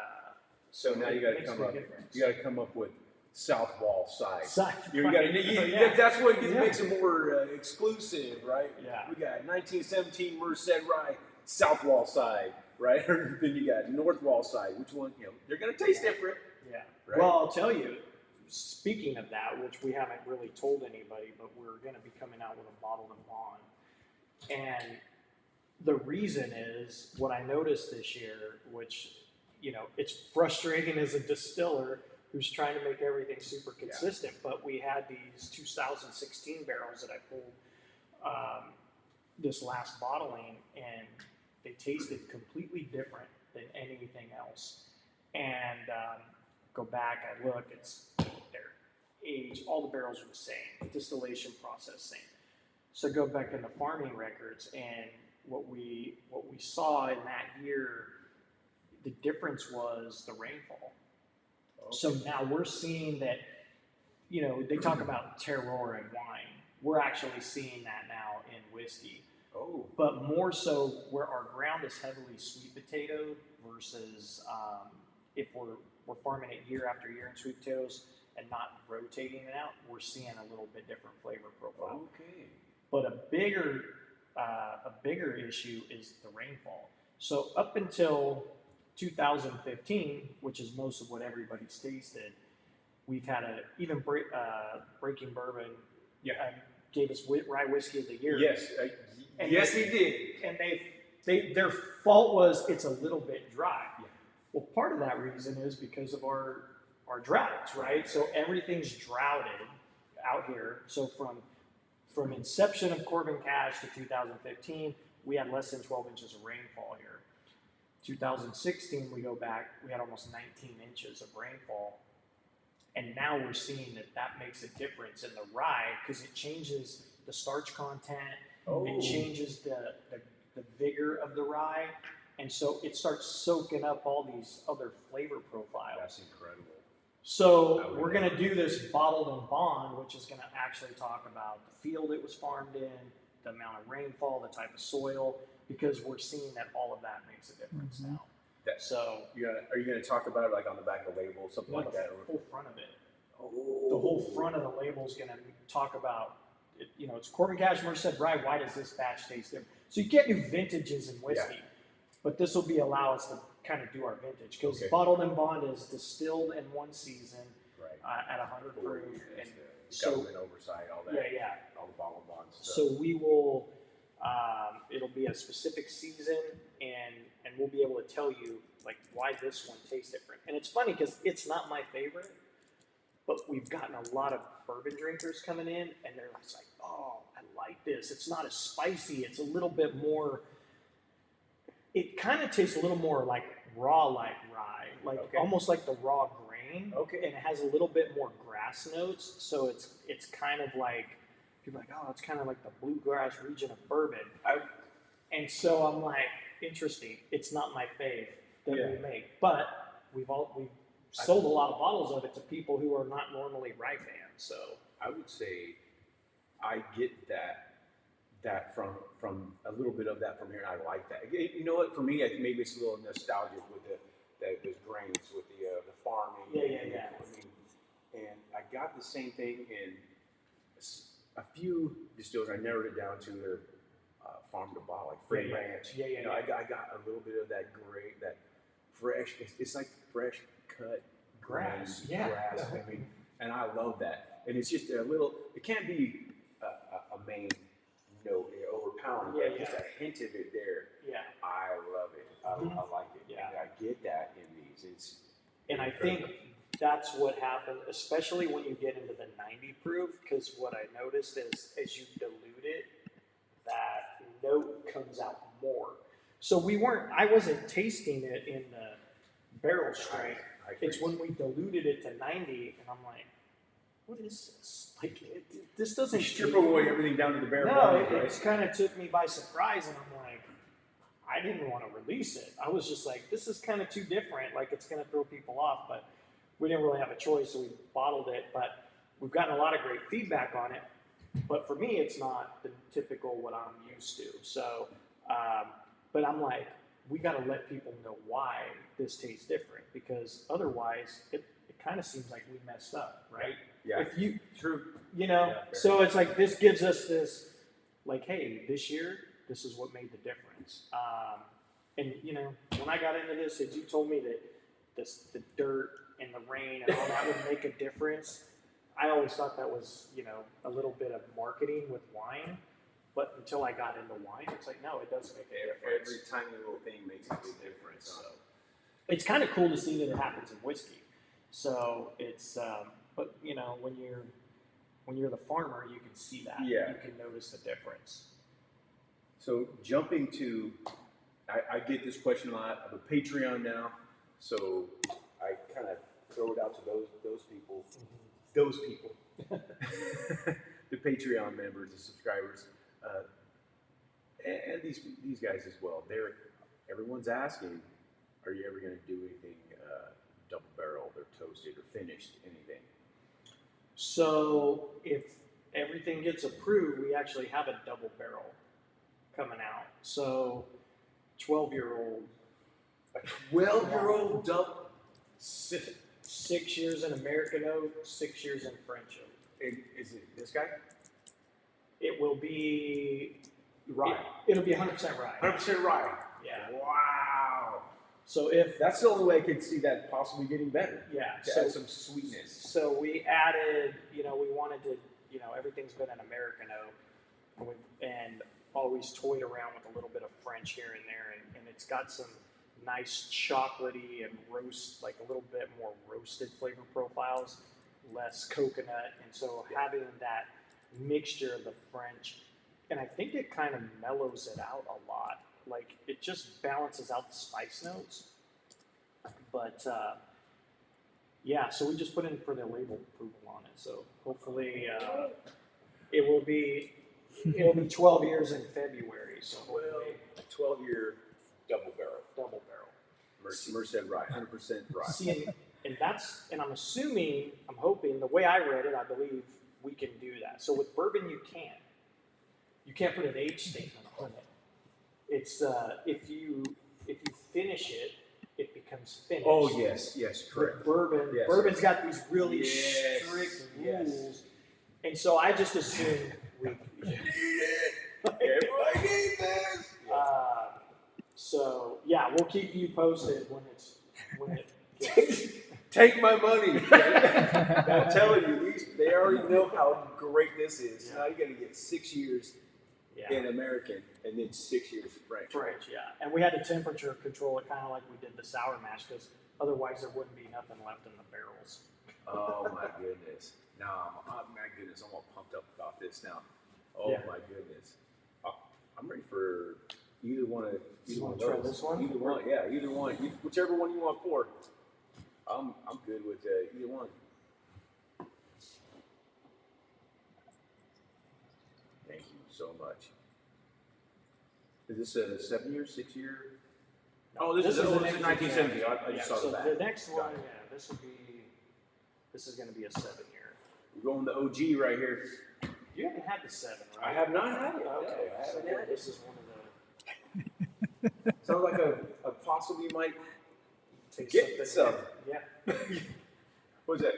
so now you got to come up. You got to come up with south wall side. Right. That's what makes it more exclusive, right? Yeah. We got 1917 Merced Rye south wall side, right? Then you got north wall side. Which one? They're going to taste different. Yeah. Right? Well, I'll tell you. Speaking of that, which we haven't really told anybody, but we're going to be coming out with a bottled and bond. And the reason is what I noticed this year, which, it's frustrating as a distiller who's trying to make everything super consistent. Yeah. But we had these 2016 barrels that I pulled this last bottling, and they tasted completely different than anything else. And go back, I look, their age, all the barrels are the same, distillation process same. So go back in the farming records, and what we saw in that year, the difference was the rainfall. Okay. So now we're seeing that, they talk about terroir in wine. We're actually seeing that now in whiskey. Oh. But more so where our ground is heavily sweet potato versus if we're farming it year after year in sweet potatoes and not rotating it out, we're seeing a little bit different flavor profile. Okay. But a bigger issue is the rainfall. So up until 2015, which is most of what everybody's tasted, we've had even Breaking Bourbon gave us Rye Whiskey of the Year. Yes, yes, he did. And their fault was it's a little bit dry. Yeah. Well, part of that reason is because of our droughts, right? So everything's droughted out here. So from inception of Corbin Cash to 2015, we had less than 12 inches of rainfall here. 2016, we go back, we had almost 19 inches of rainfall. And now we're seeing that makes a difference in the rye because it changes the starch content, it changes the vigor of the rye, and so it starts soaking up all these other flavor profiles. That's incredible. So we're going to do this bottled and bond, which is going to actually talk about the field it was farmed in, the amount of rainfall, the type of soil, because we're seeing that all of that makes a difference now. So are you going to talk about it like on the back of the label, something like that? The whole front of it. Oh. The whole front of the label is going to talk about it's Corbin Cash, Merced Rye. Why does this batch taste different? So you can't do vintages in whiskey, but this will allow us to kind of do our vintage because bottled and bond is distilled in one season at 100 proof, and government oversight, all that. All the bottled bond stuff. So we will. It'll be a specific season, and we'll be able to tell you like why this one tastes different. And it's funny because it's not my favorite, but we've gotten a lot of bourbon drinkers coming in, and they're just like, "Oh, I like this. It's not as spicy. It's a little bit more. It kind of tastes a little more like raw, like rye, like almost like the raw grain. And it has a little bit more grass notes. So it's kind of like." People are like, oh, it's kind of like the bluegrass region of bourbon. And so I'm like, interesting. It's not my fave that we make. But we've sold a lot of bottles of it to people who are not normally rye fans. So I would say I get that from a little bit of that from here, and I like that. You know what? For me, maybe it's a little nostalgic with those grains, with the farming. Yeah. I mean, and I got the same thing in a few distillers. I narrowed it down to their farm to bottle, like Free Ranch. I got a little bit of that great, that fresh. It's like fresh cut grass. Grass. I mean, and I love that. And it's just a little. It can't be a main note overpowering, but just a hint of it there. Yeah. I love it. I like it. Yeah. And I get that in these. And I think that's what happened, especially when you get into the 90 proof, because what I noticed is as you dilute it, that note comes out more. So I wasn't tasting it in the barrel strength. It's when we diluted it to 90, and I'm like, what is this? Like, this doesn't strip away everything down to the bare bones. No, it kind of took me by surprise, and I'm like, I didn't want to release it. I was just like, this is kind of too different. Like, it's going to throw people off, but we didn't really have a choice, so we bottled it. But we've gotten a lot of great feedback on it. But for me, it's not the typical what I'm used to. So, but I'm like, we got to let people know why this tastes different, because otherwise it kind of seems like we messed up, right? Yeah. If you, true. You know, so it's like this gives us this, like, hey, this year, this is what made the difference. And you know, when I got into this, as you told me that the dirt and the rain and all that would make a difference, I always thought that was, you know, a little bit of marketing with wine. But until I got into wine, it's like, no, it does make a difference. Every tiny little thing makes a big difference. So it's kind of cool to see that it happens in whiskey. So it's, but you know, when you're the farmer, you can see that. Yeah. You can notice the difference. So jumping to, I get this question a lot. I have a Patreon now, so I kind of throw it out to those people. Mm-hmm. Those people, the Patreon members, the subscribers, and these guys as well. Everyone's asking, are you ever going to do anything double barreled or toasted or finished, anything? So if everything gets approved, we actually have a double barrel coming out. So 12-year-old. A 12-year-old double. 6 years in American oak, 6 years in French oak. Is it this guy? It will be rye. It'll be 100% rye. 100% rye. Yeah. Wow. So if that's the only way I could see that possibly getting better. Yeah. To add some sweetness. So we added, you know, we wanted to, you know, everything's been an American oak, and always toyed around with a little bit of French here and there, and it's got some nice chocolatey and roast, like a little bit more roasted flavor profiles, less coconut, and so having that mixture of the French, and I think it kind of mellows it out a lot. Like, it just balances out the spice notes. But yeah, so we just put in for the label approval on it. So hopefully it will be 12 years in February. So 12-year double barrel. Double barrel. Merced Rye, 100% rye. See, and I'm assuming, I'm hoping, the way I read it, I believe we can do that. So with bourbon, you can't. You can't put an age statement on it. It's if you finish it, it becomes finished. Oh yes, correct. With bourbon, bourbon's got these really strict rules, and so I just assumed We, Everybody need this. so yeah, we'll keep you posted when it gets. Take my money. I'm telling you, they already know how great this is. Yeah. Now you got to get 6 years in American and then 6 years French. French, yeah. And we had to temperature control it kind of like we did the sour mash because otherwise there wouldn't be nothing left in the barrels. Oh my goodness. No, my goodness, I'm all pumped up about this now. Oh my goodness. I'm ready for either one of those. Try this one? Either one, yeah, either one. Whichever one you want for. I'm good with either one. Thank you so much. Is this a 7 year, 6 year? Oh, this is 1970. I just saw so that. The next one, this is going to be a 7 year. We're going the OG right here. You haven't had the 7, right? I have not had it. Okay, No, I so haven't had it. this is one of the. Sounds like a possibly might Take get some. Yeah. What's that?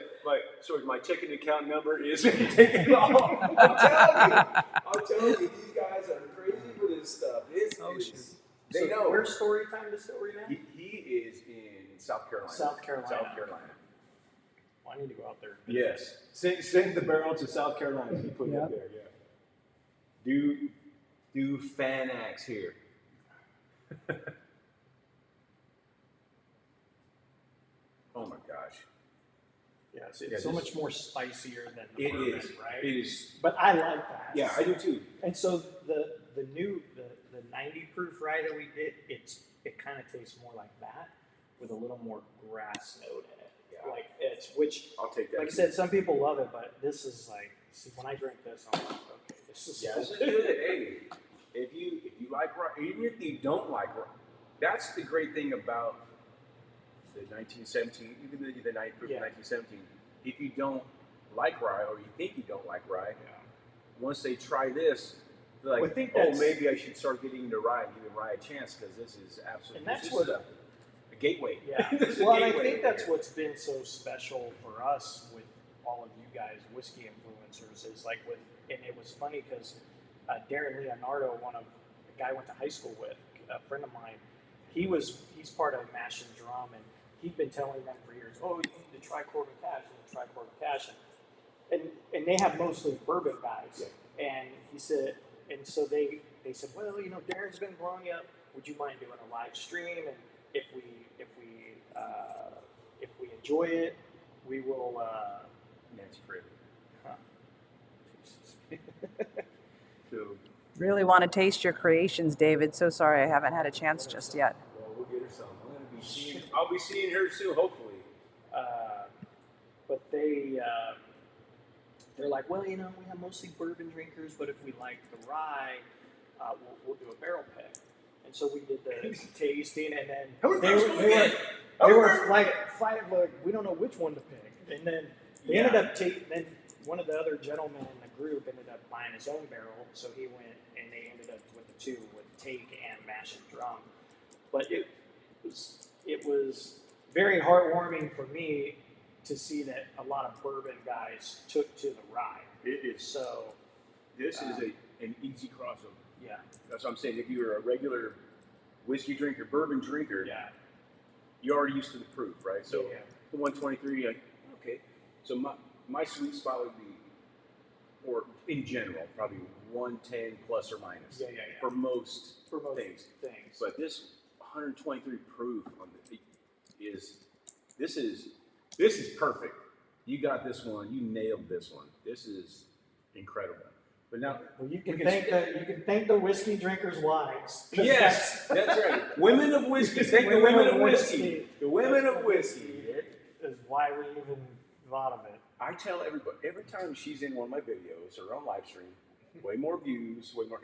My checking account number is taken off. I'm telling you, these guys are crazy for this stuff. They know. Where's Storytime Distillery now? He is in South Carolina. South Carolina. South Carolina. Well, I need to go out there. Yes. Send the barrel to South Carolina. He put it up there. Yeah. Do fan acts here. Oh my gosh. Yes, it's so much more spicier than the bourbon, right? It is. But I like that. Yeah, I do too. And so the 90 proof rye that we did, it kind of tastes more like that with a little more grass note in it. Yeah. Like which I'll take that. Like I said, some people love it, but this is like, see, when I drink this, I'm like, okay, this is This is good. Hey, if you like rye, even if you don't like rye, that's the great thing about the 1917, even the 90 proof 1917. If you don't like rye, or you think you don't like rye, once they try this, they're like, Well, I think maybe I should start getting into rye and giving rye a chance because this is absolutely. And that's this what is a gateway. Yeah. This is a Well, and I gateway think that's here. what's been so special for us with all of you guys, whiskey influencers, is like and it was funny because Darren Leonardo, the guy I went to high school with, a friend of mine, he's part of Mash and Drum, and he'd been telling them for years, oh, you need to try Corbin Cash, and they have mostly bourbon guys, and he said, and so they said, well, Darren's been growing up. Would you mind doing a live stream? And if we enjoy it, we will. Nancy Fraser. Huh. So, Really want to taste your creations, David. So sorry I haven't had a chance just yet. well, we'll get her some. I'll be seeing her soon, hopefully. But they're like, well, we have mostly bourbon drinkers, but if we like the rye, we'll do a barrel pick. And so we did the tasting, and then they were like, we don't know which one to pick. And then they ended up then one of the other gentlemen in the group ended up buying his own barrel, so he went and they ended up with the two, with take and mash and drum. But it was very heartwarming for me to see that a lot of bourbon guys took to the rye. It is. So This is an easy crossover. yeah, That's what I'm saying. If you're a regular whiskey drinker, bourbon drinker, yeah, you're already used to the proof, right? So yeah. the 123, okay. So my sweet spot would be, or in general, probably 110 plus or minus. Yeah. For most things. things. But this 123 proof on this is perfect. You got this one. You nailed this one. This is incredible. But now, well, you can thank the whiskey drinkers' wives. Yes, that's right. Women of whiskey. Thank the women of whiskey. The women of whiskey is why we even thought of it. I tell everybody every time she's in one of my videos or on live stream, way more views, way more.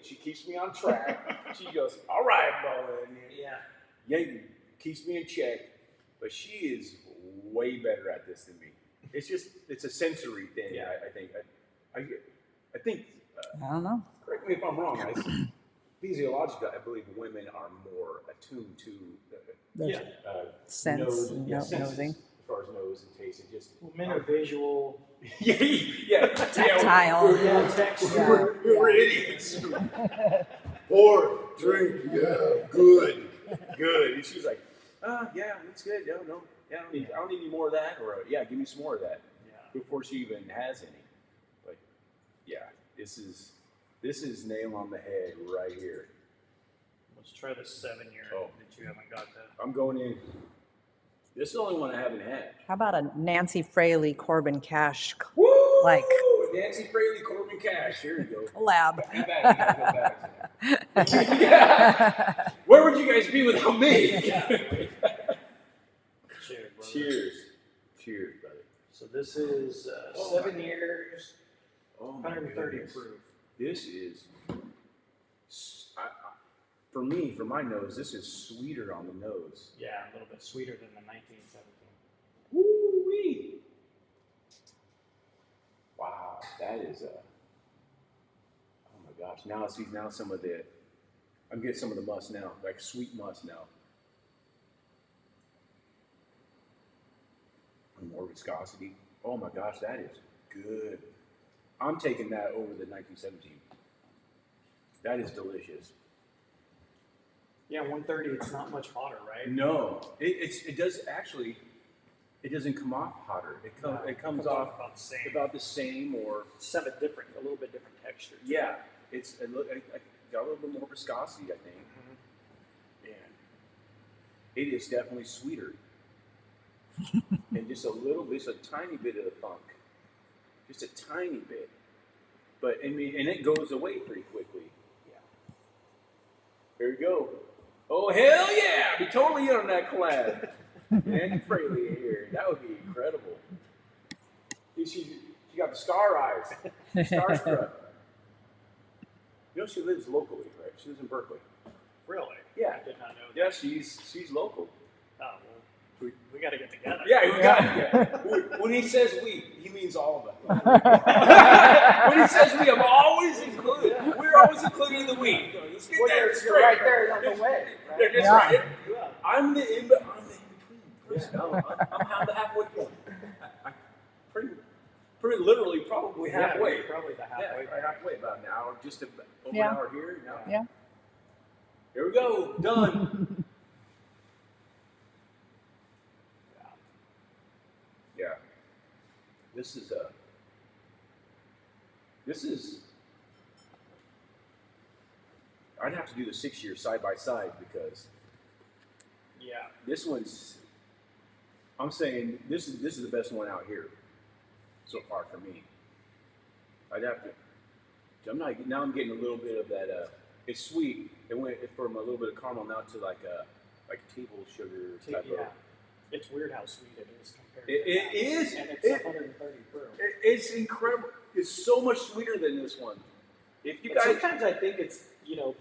She keeps me on track. She goes, "All right, Bowen." Yeah, keeps me in check. But she is way better at this than me. It's a sensory thing. Yeah. I think. I don't know. Correct me if I'm wrong, guys. Physiologically, I believe women are more attuned to Sense, nosing. far as nose and taste. It just Men are visual. yeah. Tactile. Yeah, texture. We're idiots. Pour, drink, good. And she's like, yeah, it's good. No, I don't need any more of that, or yeah, give me some more of that. Yeah. Before she even has any. But yeah, this is nail on the head right here. Let's try the 7-year that you haven't got to. I'm going in. This is the only one I haven't had. How about a Nancy Fraley Corbin Cash Woo! like Nancy Fraley, Corbin Cash. Here you go. collab? Too bad you gotta go back. Yeah. Where would you guys be without me? Cheers, brother. Cheers, brother. So this is 7 years, 130 proof. This is, for me, for my nose, this is sweeter on the nose. Yeah, a little bit sweeter than the 1917. Woo-wee. Wow, that is oh my gosh. Now some of the, I'm getting some of the must now, like sweet must now. And more viscosity. Oh my gosh, that is good. I'm taking that over the 1917. That is delicious. Yeah, 130. It's not much hotter, right? No, it doesn't come off hotter. It comes off about the same, or just have a little bit different texture. Yeah, I got a little bit more viscosity, I think. Mm-hmm. And it is definitely sweeter, and just a little bit, just a tiny bit of the funk, just a tiny bit. But and it goes away pretty quickly. Yeah. Here we go. Oh, hell yeah! Be totally in on that collab. Nancy Fraley here. That would be incredible. She got the star eyes. Starstruck. You know, she lives locally, right? She lives in Berkeley. Really? Yeah. I did not know that. Yeah, she's local. Oh, well, we got to get together. Yeah, we got to. When he says we, he means all of us. When he says we, I'm always included. We're always included in the we. Let's get that straight. You're right there on the way. Right? That's right. I'm the in between person. I'm halfway point. Pretty literally, probably halfway. Yeah, probably the halfway. Yeah, halfway, about an hour, just over an hour here. Now. Yeah. Here we go. Done. Yeah. This is. I'd have to do the 6 years side by side because. Yeah. This one's. I'm saying this is the best one out here. So far for me, I'd have to. I'm getting a little bit of that. It's sweet. It went from a little bit of caramel now to like table sugar type of. It's weird how sweet it is compared. It is, and it's 130 proof. It's incredible. It's so much sweeter than this one. If you guys, sometimes I think it's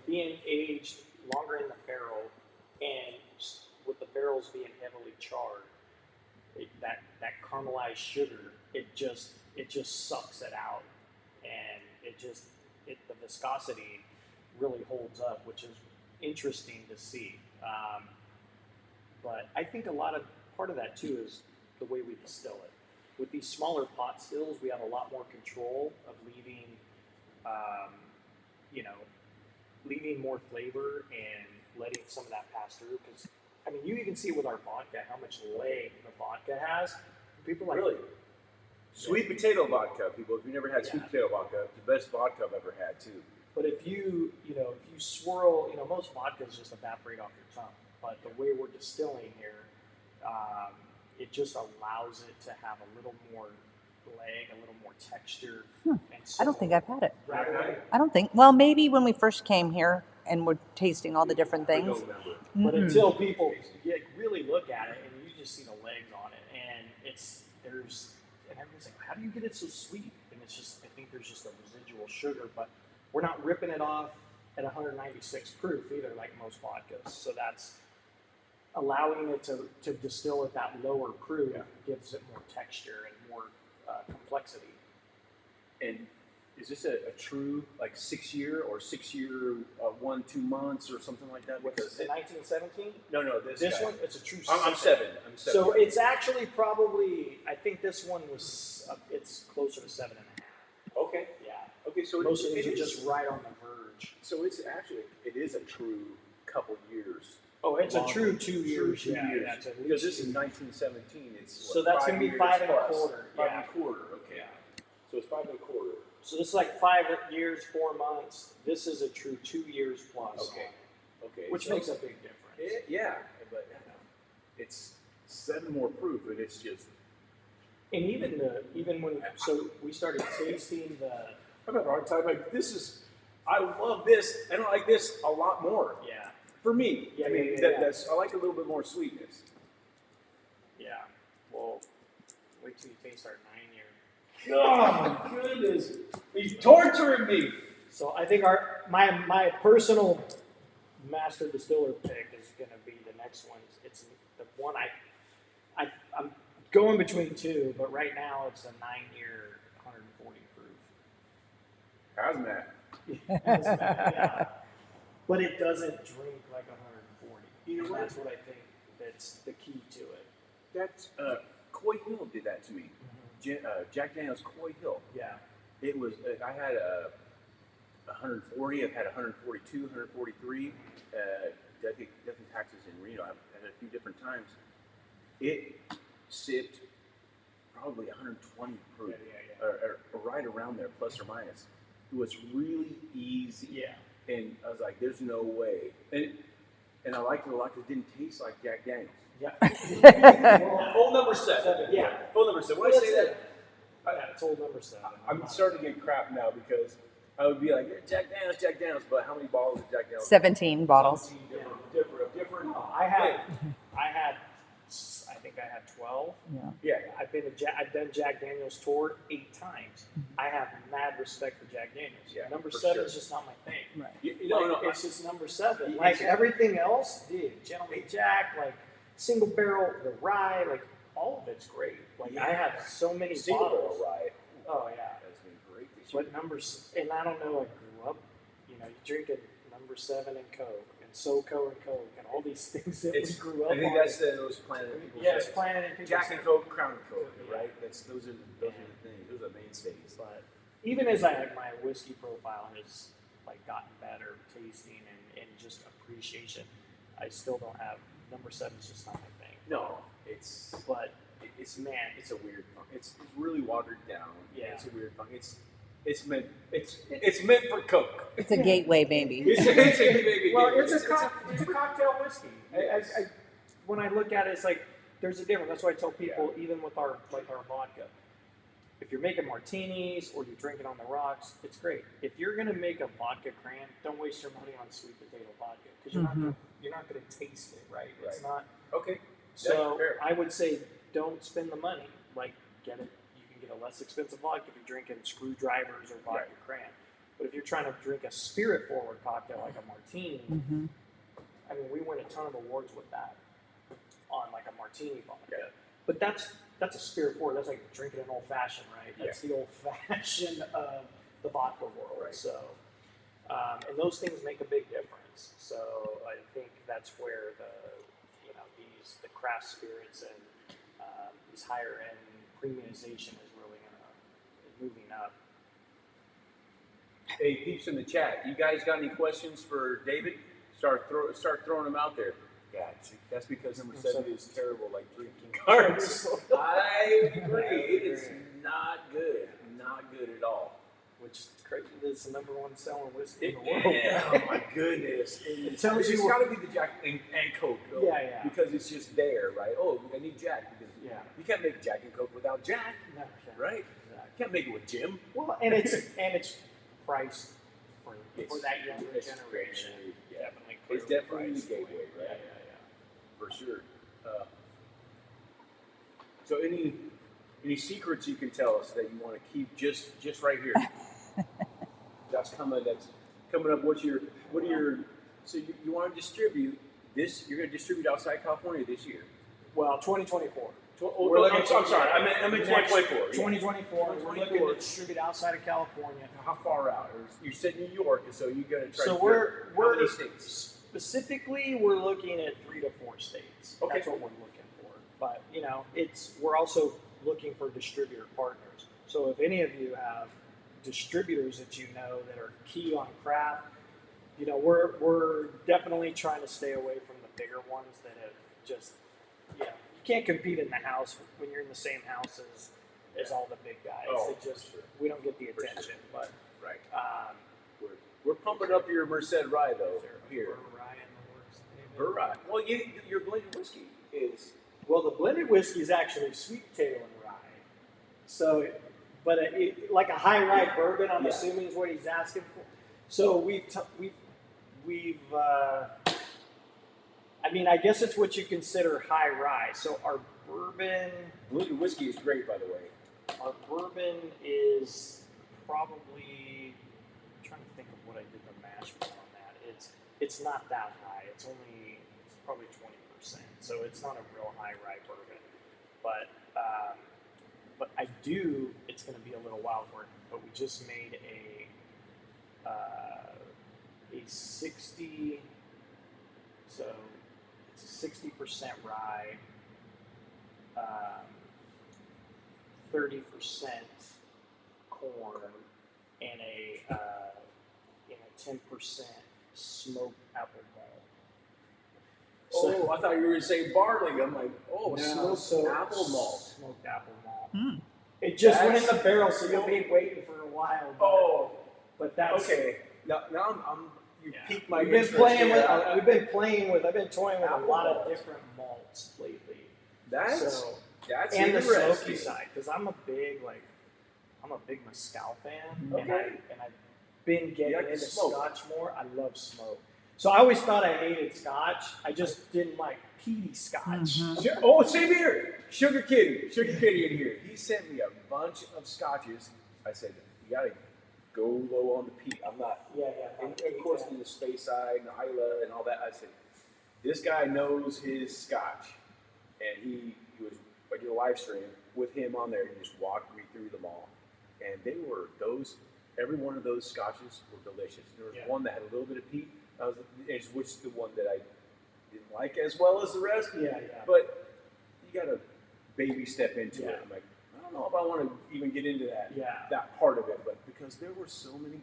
being aged longer in the barrel, and with the barrels being heavily charred, that caramelized sugar. It just sucks it out, and the viscosity really holds up, which is interesting to see. But I think part of that too is the way we distill it. With these smaller pot stills, we have a lot more control of leaving more flavor and letting some of that pass through. Because I mean, you even see with our vodka how much leg the vodka has. People are like, really. Sweet potato vodka, people. If you never had sweet potato vodka, it's the best vodka I've ever had too. But if you swirl, most vodkas just evaporate off your tongue. But the way we're distilling here, it just allows it to have a little more leg, a little more texture. And so, I don't think I've had it. Right. I don't think. Well, maybe when we first came here and we're tasting all the different things. But until people really look at it, and you just see the legs on it, and and everyone's like, how do you get it so sweet? And it's just, I think there's just a residual sugar, but we're not ripping it off at 196 proof either, like most vodkas. So that's allowing it to distill at that lower proof gives it more texture and more complexity. And is this a true like 6 year or 6 year 1 2 months or something like that? Because the 1917. no, this guy. one it's a true. I'm 7. I'm 7. So it's actually probably I think this one was it's closer to 7.5. Okay. Yeah. Okay. So most of these are just right on the verge. So it is a true couple years. Oh, it's a true 2 years. True 2 years. That's at because least this is 1917. It's so that's going to be 5 1/4. 5 1/4. Okay. Yeah. So it's 5 1/4. So this is like 5 years, 4 months. This is a true 2 years plus. Okay. Okay. Which makes a big difference. Yeah, but it's 7 more proof, and it's just. And even when we started tasting the. I've had a hard time. Like I love this. I don't like this a lot more. Yeah. For me, Yeah, I mean, that's I like a little bit more sweetness. Yeah. Well, wait till you taste our 9 year. Oh my goodness, he's torturing me. So I think my personal master distiller pick is going to be the next one. It's the one I'm going between 2, but right now it's a 9 year, 140 proof. Hazmat. Yeah. But it doesn't drink like 140. You know what? That's what I think that's the key to it. That's Coy Hill did that to me. Jack Daniel's Coy Hill. Yeah. It was. I had 140. I've had 142, 143. Death and Taxes in Reno. I've had it a few different times. It sipped probably 120 proof, or right around there, plus or minus. It was really easy. Yeah. And I was like, "There's no way." And I liked it a lot because it didn't taste like Jack Daniels. Yeah. Old number 7. Yeah. Old number 7. When I say that, yeah, it's old number 7. I'm starting to get crap now because I would be like, Jack Daniels, but how many bottles of Jack Daniels? 17 bottles. 17 different. No, I think I had 12. Yeah. I've done Jack Daniel's tour 8 times. I have mad respect for Jack Daniels. Yeah, number for 7 sure. is just not my thing. Right. It's just number 7. Like everything else, dude, Gentleman Jack, like single barrel, the rye, like all of it's great. Like I have so many Single bottles. barrel rye. Oh yeah. That's been great this year. But and I don't know, I grew up, you drinking number 7 and Coke, and SoCo and Coke, and all these things that we grew up on. I think that's those Planet and People. Yes, Planet and People. Jack and Coke, Crown and Coke, right? Those are the things. Those are mainstays. But even as my whiskey profile has like gotten better, tasting and just appreciation, I still don't have number 7 is just not my thing. No, it's a weird funk. It's really watered down. Yeah. It's a weird funk. It's meant for Coke. It's a gateway baby. It's a baby. Well, it's a cocktail whiskey. Yes. When I look at it, it's like there's a difference. That's why I tell people, even with our vodka, if you're making martinis or you're drinking on the rocks, it's great. If you're gonna make a vodka cran, don't waste your money on sweet potato vodka because you're not gonna taste it, right? It's not Okay. So I would say don't spend the money. Like get it. You can get a less expensive vodka if you're drinking screwdrivers or vodka cran. But if you're trying to drink a spirit-forward cocktail like a martini, I mean, we win a ton of awards with that on like a martini vodka. Yeah. But that's a spirit-forward. That's like drinking an old-fashioned, right? That's the old-fashioned of the vodka world. Right. So, and those things make a big difference. So I think that's where the craft spirits and these higher-end premiumization is really moving up. Hey, peeps in the chat, you guys got any questions for David? Start throwing them out there. Yeah, that's because number 7 is terrible, like drinking cards. I agree. It is not good at all. Which is crazy. It's the number 1 selling whiskey in the world. Yeah, oh my goodness. It tells it's you got to be the Jack and Coke. Though, yeah. Because it's just there, right? Oh, I need Jack. Because you can't make Jack and Coke without Jack, no, right? Exactly. You can't make it with Jim. Well, and it's priced for that younger generation. Yeah. Definitely. It's definitely the gateway, right? Yeah. For sure. So any secrets you can tell us that you want to keep just right here? That's coming up. What are your so you want to distribute this? You're going to distribute outside California this year? Well, 2024. I'm sorry. I meant 2024. 2024. We're looking to distribute outside of California. How far out? You said New York, so you're going to try so to we're how many states? Specifically, we're looking at 3 to 4 states. Okay. That's what we're looking for. But we're also looking for distributor partners. So if any of you have distributors that you know that are key on craft, we're definitely trying to stay away from the bigger ones that have just, you can't compete in the house when you're in the same house as all the big guys. Oh, we don't get the attention. But right. We're pumping up your Merced Rye though here. Rye in the works. Merced Rye. Well, your blended whiskey is. Well, the blended whiskey is actually sweet tail and rye. So, but like a high rye bourbon, I'm assuming is what he's asking for. So I guess it's what you consider high rye. So our bourbon. Blended whiskey is great, by the way. Our bourbon is probably. I'm trying to think of what I did the mash on that. It's not that high. It's probably 20%. So it's not a real high rye bourbon. But I do. It's going to be a little while for it. But we just made a 60. So it's a 60% rye, 30% corn, and a 10% smoked apple malt. So, I thought you were going to say barley. I'm like, smoked apple malt. Smoked apple malt. It just went in the barrel, so you'll be waiting for a while. But that's okay. Now you piqued my I've interest. been toying with a lot of different malts lately. That's and the interesting. smoky side, because I'm a big mezcal fan, Okay. and I've been getting into smoke. Scotch more. I love smoke. So I always thought I hated Scotch. I just didn't like peaty Scotch. Oh, same here. Sugar Kitty in here. He sent me a bunch of scotches. I said, you gotta go low on the peat. I'm not. And of course, in the Space Side and Isla and all that, I said, this guy knows his Scotch, and he was. I did a live stream with him on there. He just walked me through them all, and they were those. Every one of those scotches were delicious. There was one that had a little bit of peat. Which is the one that I didn't like as well as the rest. But you got to baby step into it. I'm like, I don't know if I want to even get into that part of it, but because there were so many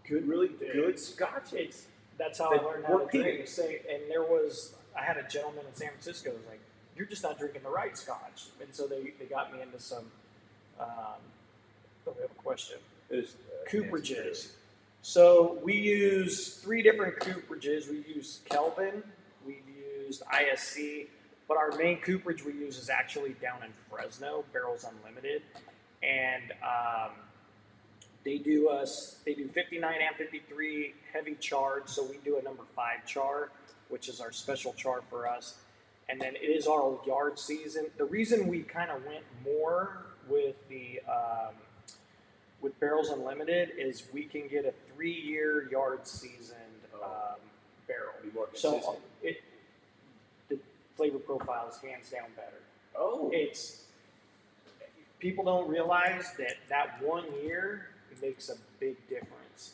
really good scotches. That's how I learned how to drink. I had a gentleman in San Francisco who was like, you're just not drinking the right scotch. And so they got me into some, we have a question. Cooperages. So we use 3 different cooperages. We use Kelvin, we've used ISC, but our main cooperage we use is actually down in Fresno, Barrels Unlimited. And they do 59 and 53 heavy charred, so we do a number 5 char, which is our special char for us. And then it is our yard season. The reason we kind of went more with with Barrels Unlimited is we can get a 3-year yard seasoned barrel. So the flavor profile is hands down better. People don't realize that 1 year makes a big difference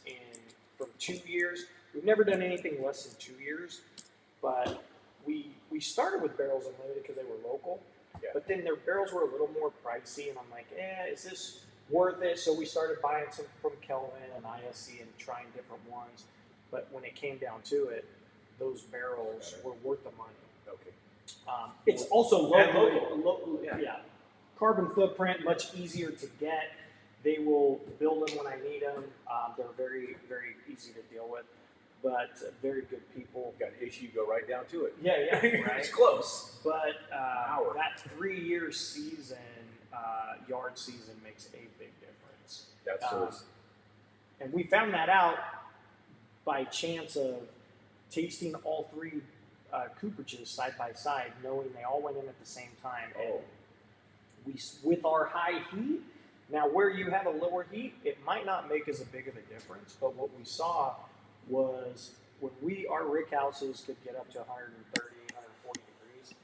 from 2 years. We've never done anything less than 2 years, but we started with Barrels Unlimited because they were local, but then their barrels were a little more pricey, and I'm like, is this worth it? So we started buying some from Kelvin and ISC and trying different ones. But when it came down to it, those barrels were worth the money. Okay. It's also local. Carbon footprint, much easier to get. They will build them when I need them. They're very, very easy to deal with, but very good people. Got an issue, go right down to it. Right. It's close. But that 3-year season, yard season makes a big difference. And we found that out by chance of tasting all 3 cooperages side by side, knowing they all went in at the same time. And with our high heat, now where you have a lower heat, it might not make as big of a difference, but what we saw was when our rick houses could get up to 130, 140 degrees,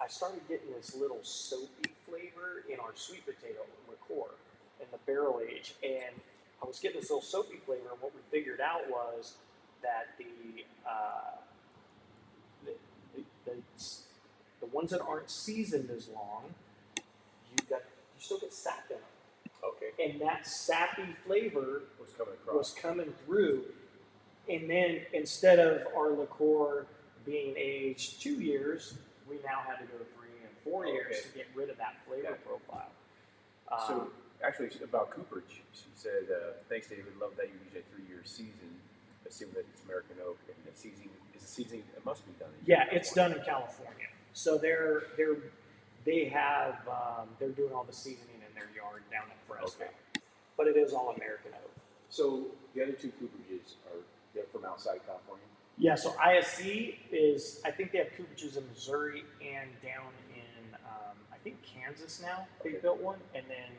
I started getting this little soapy flavor in our sweet potato liqueur in the barrel age, and I was getting this little soapy flavor. And what we figured out was that the ones that aren't seasoned as long, you still get sap in them. Okay. And that sappy flavor was coming through. And then instead of our liqueur being aged 2 years, we now had to go 3 and 4 years to get rid of that flavor profile. So actually, about cooperage, she said, "Thanks, David. Love that you use a 3-year season. Assuming that it's American oak, and the seasoning it must be done. It's done in California. So they're doing all the seasoning in their yard down at Fresno. Okay. But it is all American oak. So the other 2 cooperages they're from outside California. Yeah. So ISC is, I think they have cooperages in Missouri and down in I think Kansas now. They built one, and then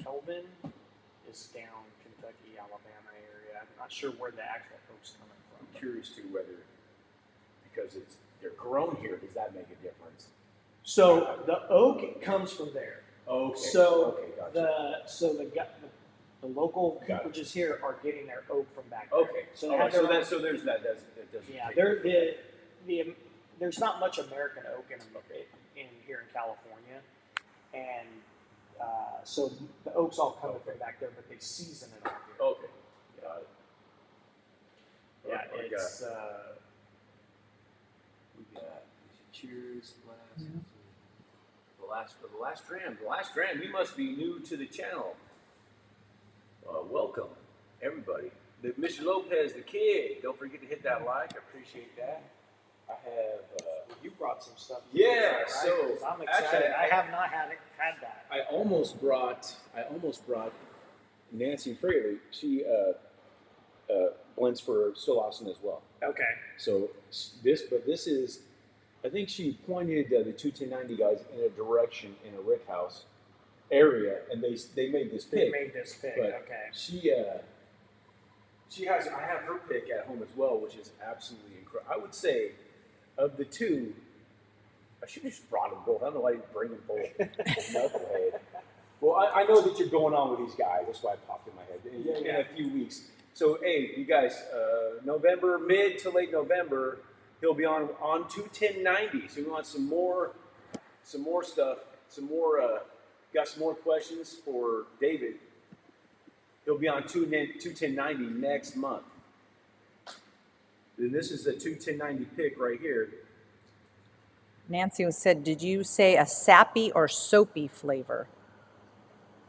Kelvin is down Kentucky, Alabama area. I'm not sure where the actual oak's coming from. I'm curious too whether, because they're grown here, does that make a difference? So the oak comes from there. Okay. So Gotcha. the local cooperages here are getting their oak from back there. Okay. So there's that. That doesn't. Yeah. There's not much American oak in here in California, and so the oak's all coming from back there, but they season it out here. Okay. Got it. Yeah, it's. We got cheers glass. The last dram. You must be new to the channel. Welcome, everybody. Mr. Lopez, the kid. Don't forget to hit that like. I appreciate that. I have. You brought some stuff. Yeah. Right? So I'm excited. actually, I have not had that. I almost brought Nancy Fraley. She blends for Still Austin as well. Okay. So this is, I think she pointed the 21090 guys in a direction in a rick house area, and they made this pick. They made this pick. But okay. I have her pick at home as well, which is absolutely incredible. I would say, of the 2, I should have just brought them both. I don't know why I didn't bring them both. Knucklehead. Well, I know that you're going on with these guys. That's why it popped in my head. In a few weeks. So, hey, you guys, November, mid to late November, he'll be on 21090. So we want some more stuff, got some more questions for David. He'll be on 21090 next month. And this is the 21090 pick right here. Nancy said, did you say a sappy or soapy flavor?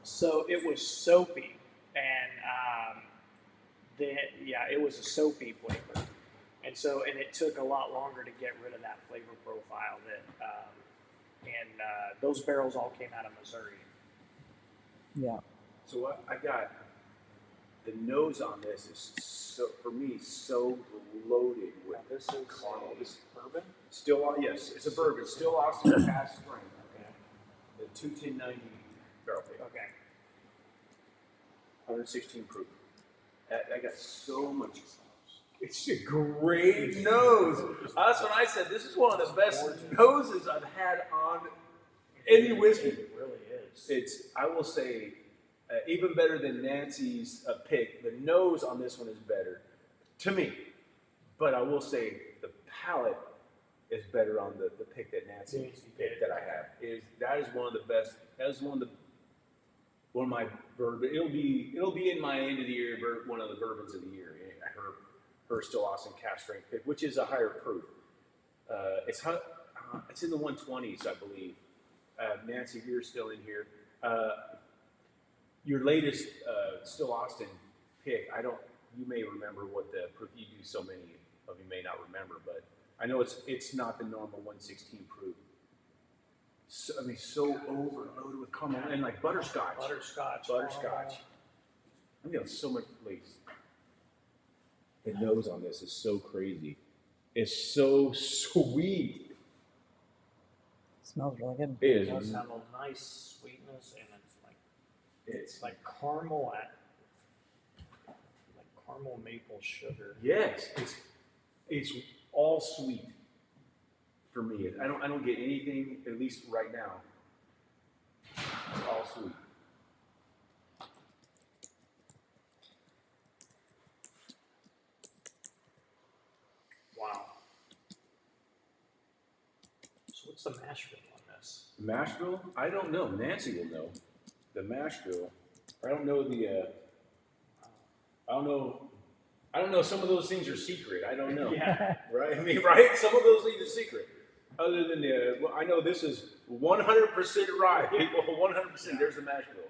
So it was soapy, and it was a soapy flavor, and it took a lot longer to get rid of that flavor profile. Those barrels all came out of Missouri. Yeah. So I got the nose on this is so loaded with This is caramel. This bourbon. Yes, it's a bourbon. Still Austin past strength. Okay. The 21090 barrel pick. Okay. 116 proof. I got so much. It's a great nose. That's what I said. This is one of the best noses I've had on any whiskey. It really is. I will say, even better than Nancy's pick. The nose on this one is better to me. But I will say the palate is better on the pick that Nancy picked that I have. That is one of the best. That is one of my bourbon. It'll be in my end of the year one of the bourbons of the year. Her Still Austin Cash Strength pick, which is a higher proof. It's in the 120s, I believe. Nancy, you're still in here. Your latest Still Austin pick. You may remember what the proof. You do. So many of you may not remember, but I know it's not the normal 116 proof. So overloaded with caramel and like butterscotch. Butterscotch. I mean, so much lace. The nose on this is so crazy. It's so sweet. Smells really good. It does have a nice sweetness, and it's like caramel caramel maple sugar. Yes, it's all sweet. for me. I don't get anything, at least right now. It's all sweet. Wow. So what's the mash bill on this? Mash bill? I don't know. Nancy will know. The mash bill. I don't know the. I don't know. Some of those things are secret. I don't know. Yeah. Right? I mean, right? Some of those things are secret. Other than well, I know this is 100% rye. People, 100%. There's the mash bill.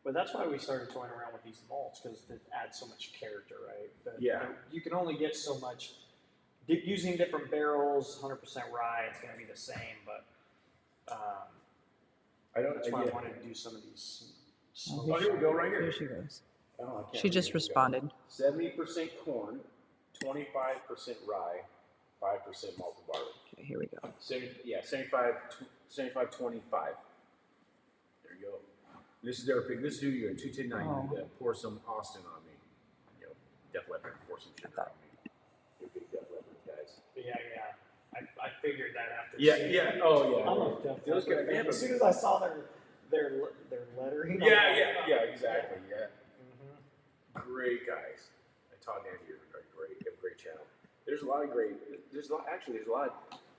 But that's why we started toying around with these malts, because it adds so much character, right? You can only get so much. Using different barrels, 100% rye, it's going to be the same. But that's why I wanted to do some of these. Oh, here we go, right here. Here she goes. Oh, She just responded. 70% corn, 25% rye, 5% malted barley. Okay, here we go. 75, 25. There you go. This is their pick. This is who you're 210.9. Pour some Austin on me. You know, Def Leppard, pour some sugar on me. You're big Def Leppard guys. Yeah. I figured that after. Yeah. Oh, yeah. I'm a Def Leppard fan. As soon as I saw their lettering. Yeah, exactly. Yeah. Great guys. Todd and Andy are great. They have a great channel. There's a lot of great. There's a lot.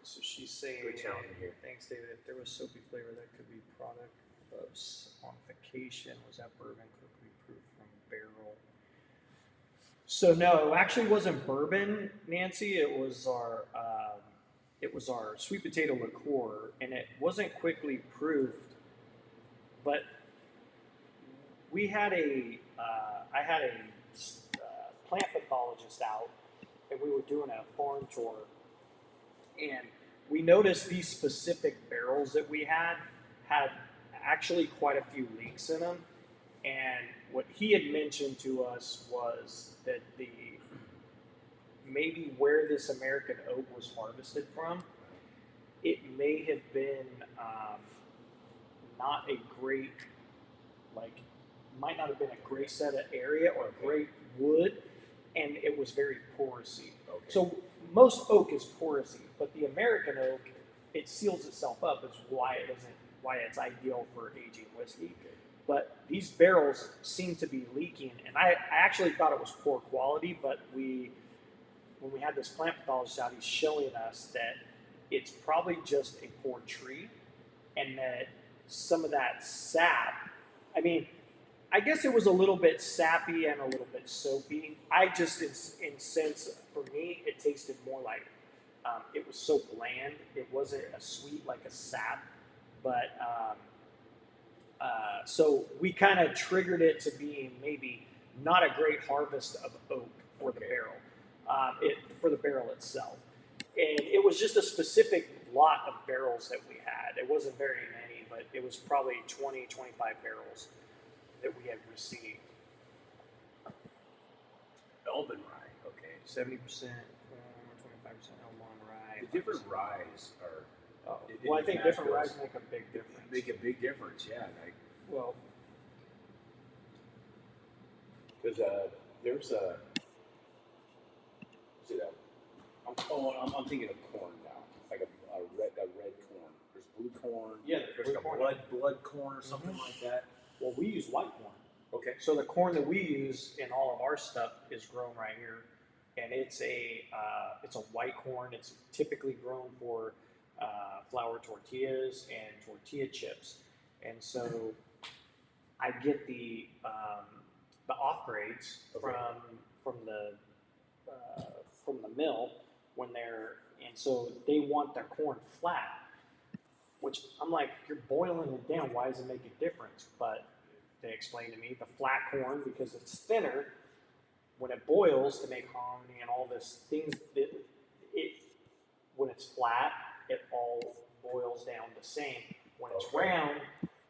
So she's saying, great channel in here. Thanks, David. If there was soapy flavor, that could be product of saponification. Was that bourbon quickly proof from barrel? So no, it actually wasn't bourbon, Nancy. It was our sweet potato liqueur, and it wasn't quickly proofed. But we had I had a plant pathologist out, and we were doing a farm tour, and we noticed these specific barrels that we had actually quite a few leaks in them. And what he had mentioned to us was that maybe where this American oak was harvested from, it may have been not a great, might not have been a great set of area or great wood, and it was very porous-y. Okay. So most oak is porous-y, but the American oak, it seals itself up. It's why it's ideal for aging whiskey. Okay. But these barrels seem to be leaking, and I actually thought it was poor quality, but when we had this plant pathologist out, he's showing us that it's probably just a poor tree, and that some of that sap, I guess it was a little bit sappy and a little bit soapy. I just, in sense, for me, it tasted more like, it was so bland. It wasn't a sweet like a sap, but so we kind of triggered it to being maybe not a great harvest of oak for the barrel, for the barrel itself. And it was just a specific lot of barrels that we had. It wasn't very many, but it was probably 20, 25 barrels that we had received. Elbin rye, okay. 70% corn, 25% Elmon rye. The different ryes are. Well, I think different ryes make a big difference. Make a big difference, yeah. Because there's a. See that? I'm thinking of corn now, like a red corn. There's blue corn. Yeah, there's like a blood corn or something like that. Well, we use white corn. Okay. So the corn that we use in all of our stuff is grown right here, and it's a white corn. It's typically grown for flour tortillas and tortilla chips, and so I get the off grades from the mill when and so they want their corn flat. Which I'm like, you're boiling it down. Why does it make a difference? But they explained to me the flat corn, because it's thinner, when it boils to make hominy and all this things, when it's flat, it all boils down the same. When it's round,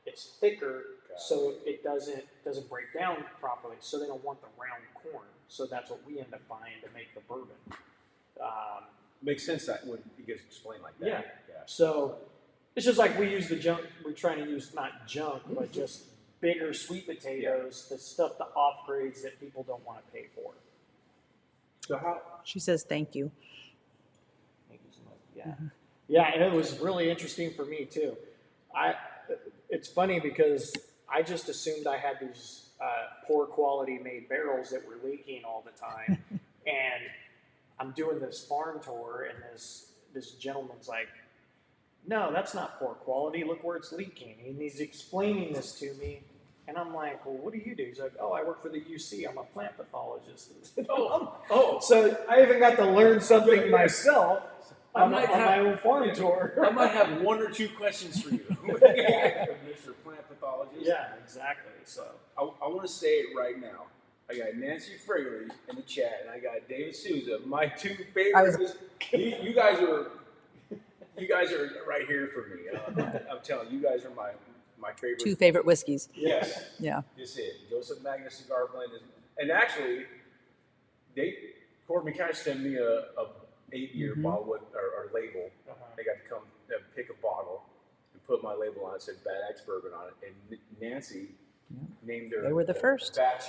it's thicker, so it doesn't break down properly. So they don't want the round corn. So that's what we end up buying to make the bourbon. Makes sense that when you guys explain like that. Yeah. So. It's just like we use the junk. We're trying to use not junk, but just bigger sweet potatoes, the stuff, the off grades that people don't want to pay for. So how? She says thank you. Thank you so much. Yeah. Yeah, and it was really interesting for me too. It's funny because I just assumed I had these poor quality made barrels that were leaking all the time, and I'm doing this farm tour, and this gentleman's like, "No, that's not poor quality. Look where it's leaking." And he's explaining this to me, and I'm like, "Well, what do you do?" He's like, "Oh, I work for the UC. I'm a plant pathologist." So I even got to learn something myself on my own farm tour. I might have one or two questions for you, Mr. Plant Pathologist. Yeah, exactly. So I want to say it right now. I got Nancy Fraley in the chat, and I got David Souza. My two favorites. You guys are right here for me. I'm telling you, you guys are my favorite. Two favorite whiskeys. Yes. Yeah. This is Joseph Magnus Cigar Blend, and actually, Corbin Cash sent me a 8-year bottle or label. They got to come pick a bottle and put my label on it. Said Bad Axe Bourbon on it, and Nancy named their. They were the first. Batch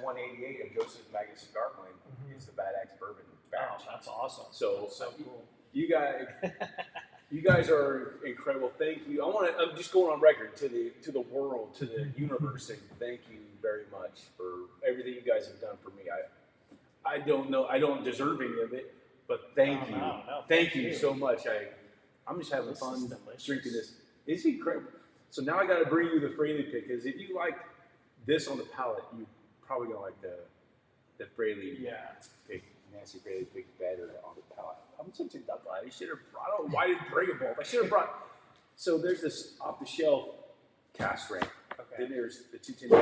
188 of Joseph Magnus Cigar Blend is the Bad Axe Bourbon batch. Oh, that's awesome. So Cool. You guys are incredible. Thank you. I'm just going on record to the world, to the universe, saying thank you very much for everything you guys have done for me. I don't know. I don't deserve any of it, but thank you. No, thank you so much. I'm just having fun drinking this. It's incredible. So now I got to bring you the Fraley pick, because if you like this on the palate, you probably gonna like the Fraley pick. Nancy Fraley pick better on the palate. I'm such a dumb guy. I don't know why I didn't bring a bulb. I should have brought. So there's this off the shelf cast strength. Okay. Then there's the 210 pick, and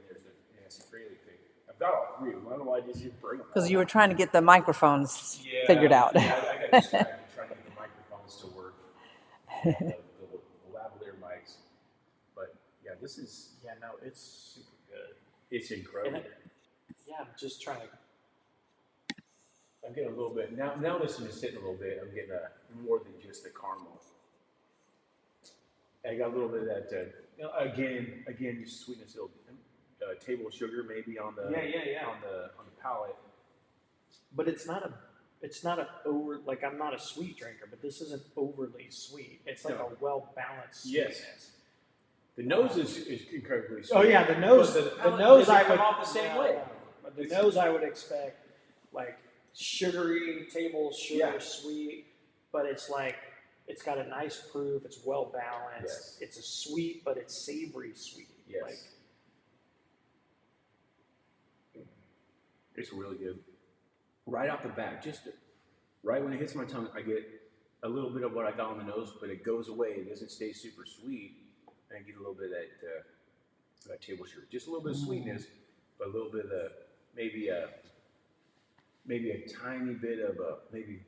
then there's the Nancy Fraley pick. I've got all three of them. I don't know why I didn't bring them. Because you were trying to get the microphones figured out. Yeah, I got distracted trying to get the microphones to work. The lavalier mics. But yeah, this is. Yeah, no, it's super good. It's incredible. I'm just trying to. I'm getting a little bit now. This is sitting a little bit. I'm getting more than just the caramel. I got a little bit of that. Again, just sweetness, table sugar maybe on the on the palate. But it's not a over, like, I'm not a sweet drinker, but this isn't overly sweet. It's like a well balanced sweetness. Yes. The nose is incredibly sweet. Oh yeah, the nose. The nose I would off the same way. But the nose I would expect like sugary, table sugar, sweet, but it's like it's got a nice proof. It's well balanced. Yes. It's a sweet, but it's savory sweet. Yes. Like, it's really good. Right off the bat, just right when it hits my tongue, I get a little bit of what I got on the nose, but it goes away. It doesn't stay super sweet, and I get a little bit of that table sugar. Just a little bit of sweetness, but a little bit of maybe a tiny bit of maybe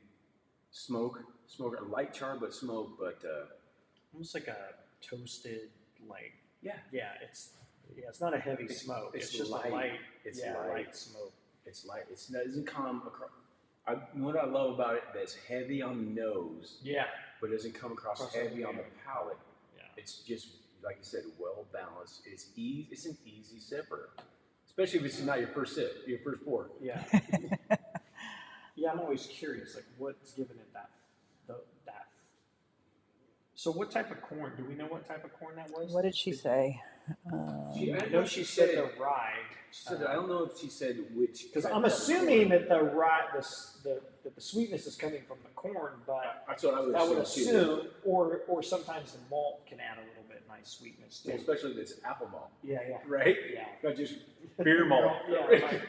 smoke, a light char, but smoke, but almost like a toasted, like it's not a heavy smoke. It's just light. light. It's light smoke. It's light. It doesn't come across. What I love about it, that's heavy on the nose. Yeah. But it doesn't come across heavy on the palate. Yeah. It's just, like you said, well balanced. It's an easy sipper, especially if it's not your first sip, your first pour. Yeah. Yeah, I'm always curious, like what's giving it that. So what type of corn? Do we know what type of corn that was? What did she say? I know she said the rye. I don't know if she said which. Because I'm assuming that the rye, that the sweetness is coming from the corn, but that's what I would assume, or sometimes the malt can add a little bit nice sweetness too. Well, especially if it's apple malt. Yeah. Right? Yeah. Not just beer malt. Right.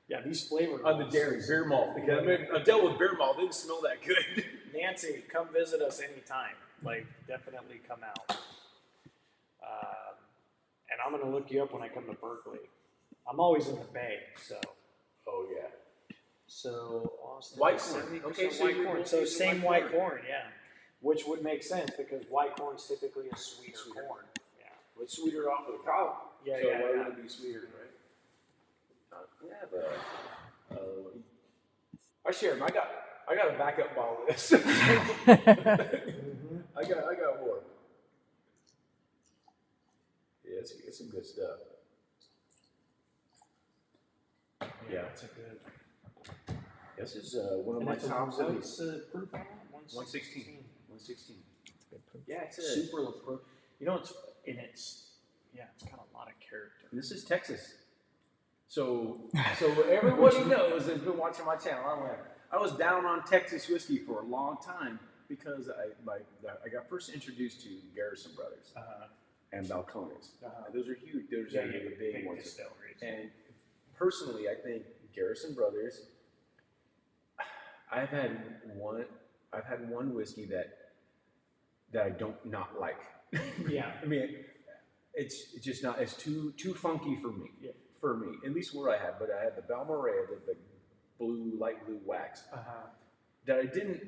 Yeah, these flavors. On the dairy, beer malt. Because I dealt with beer malt. It didn't smell that good. Nancy, come visit us anytime. Like, definitely come out. And I'm going to look you up when I come to Berkeley. I'm always in the Bay, so. Oh, yeah. So, Austin. White corn. Okay, so white corn. So, same white corn, yeah. Which would make sense because white corn is typically a sweeter corn. Yeah. Well, it's sweeter off of the cow. Yeah, so why would it be sweeter, right? I share them. I got a backup bottle of this. I got more. Yeah, it's some good stuff. Yeah, it's a good. This is one of my top What's proof on it? 116. 116. Yeah, it's super LaProche. You know, it's got a lot of character. This is Texas. So everybody knows that's been watching my channel. I was down on Texas whiskey for a long time because I got first introduced to Garrison Brothers and Balcones. Those are huge. Those are the big ones. Distilleries. And personally, I think Garrison Brothers. I've had one whiskey that I don't not like. Yeah. I mean, it's just not. It's too funky for me. Yeah. For me, at least where I had. But I had the Balmoral, the light blue wax. That I didn't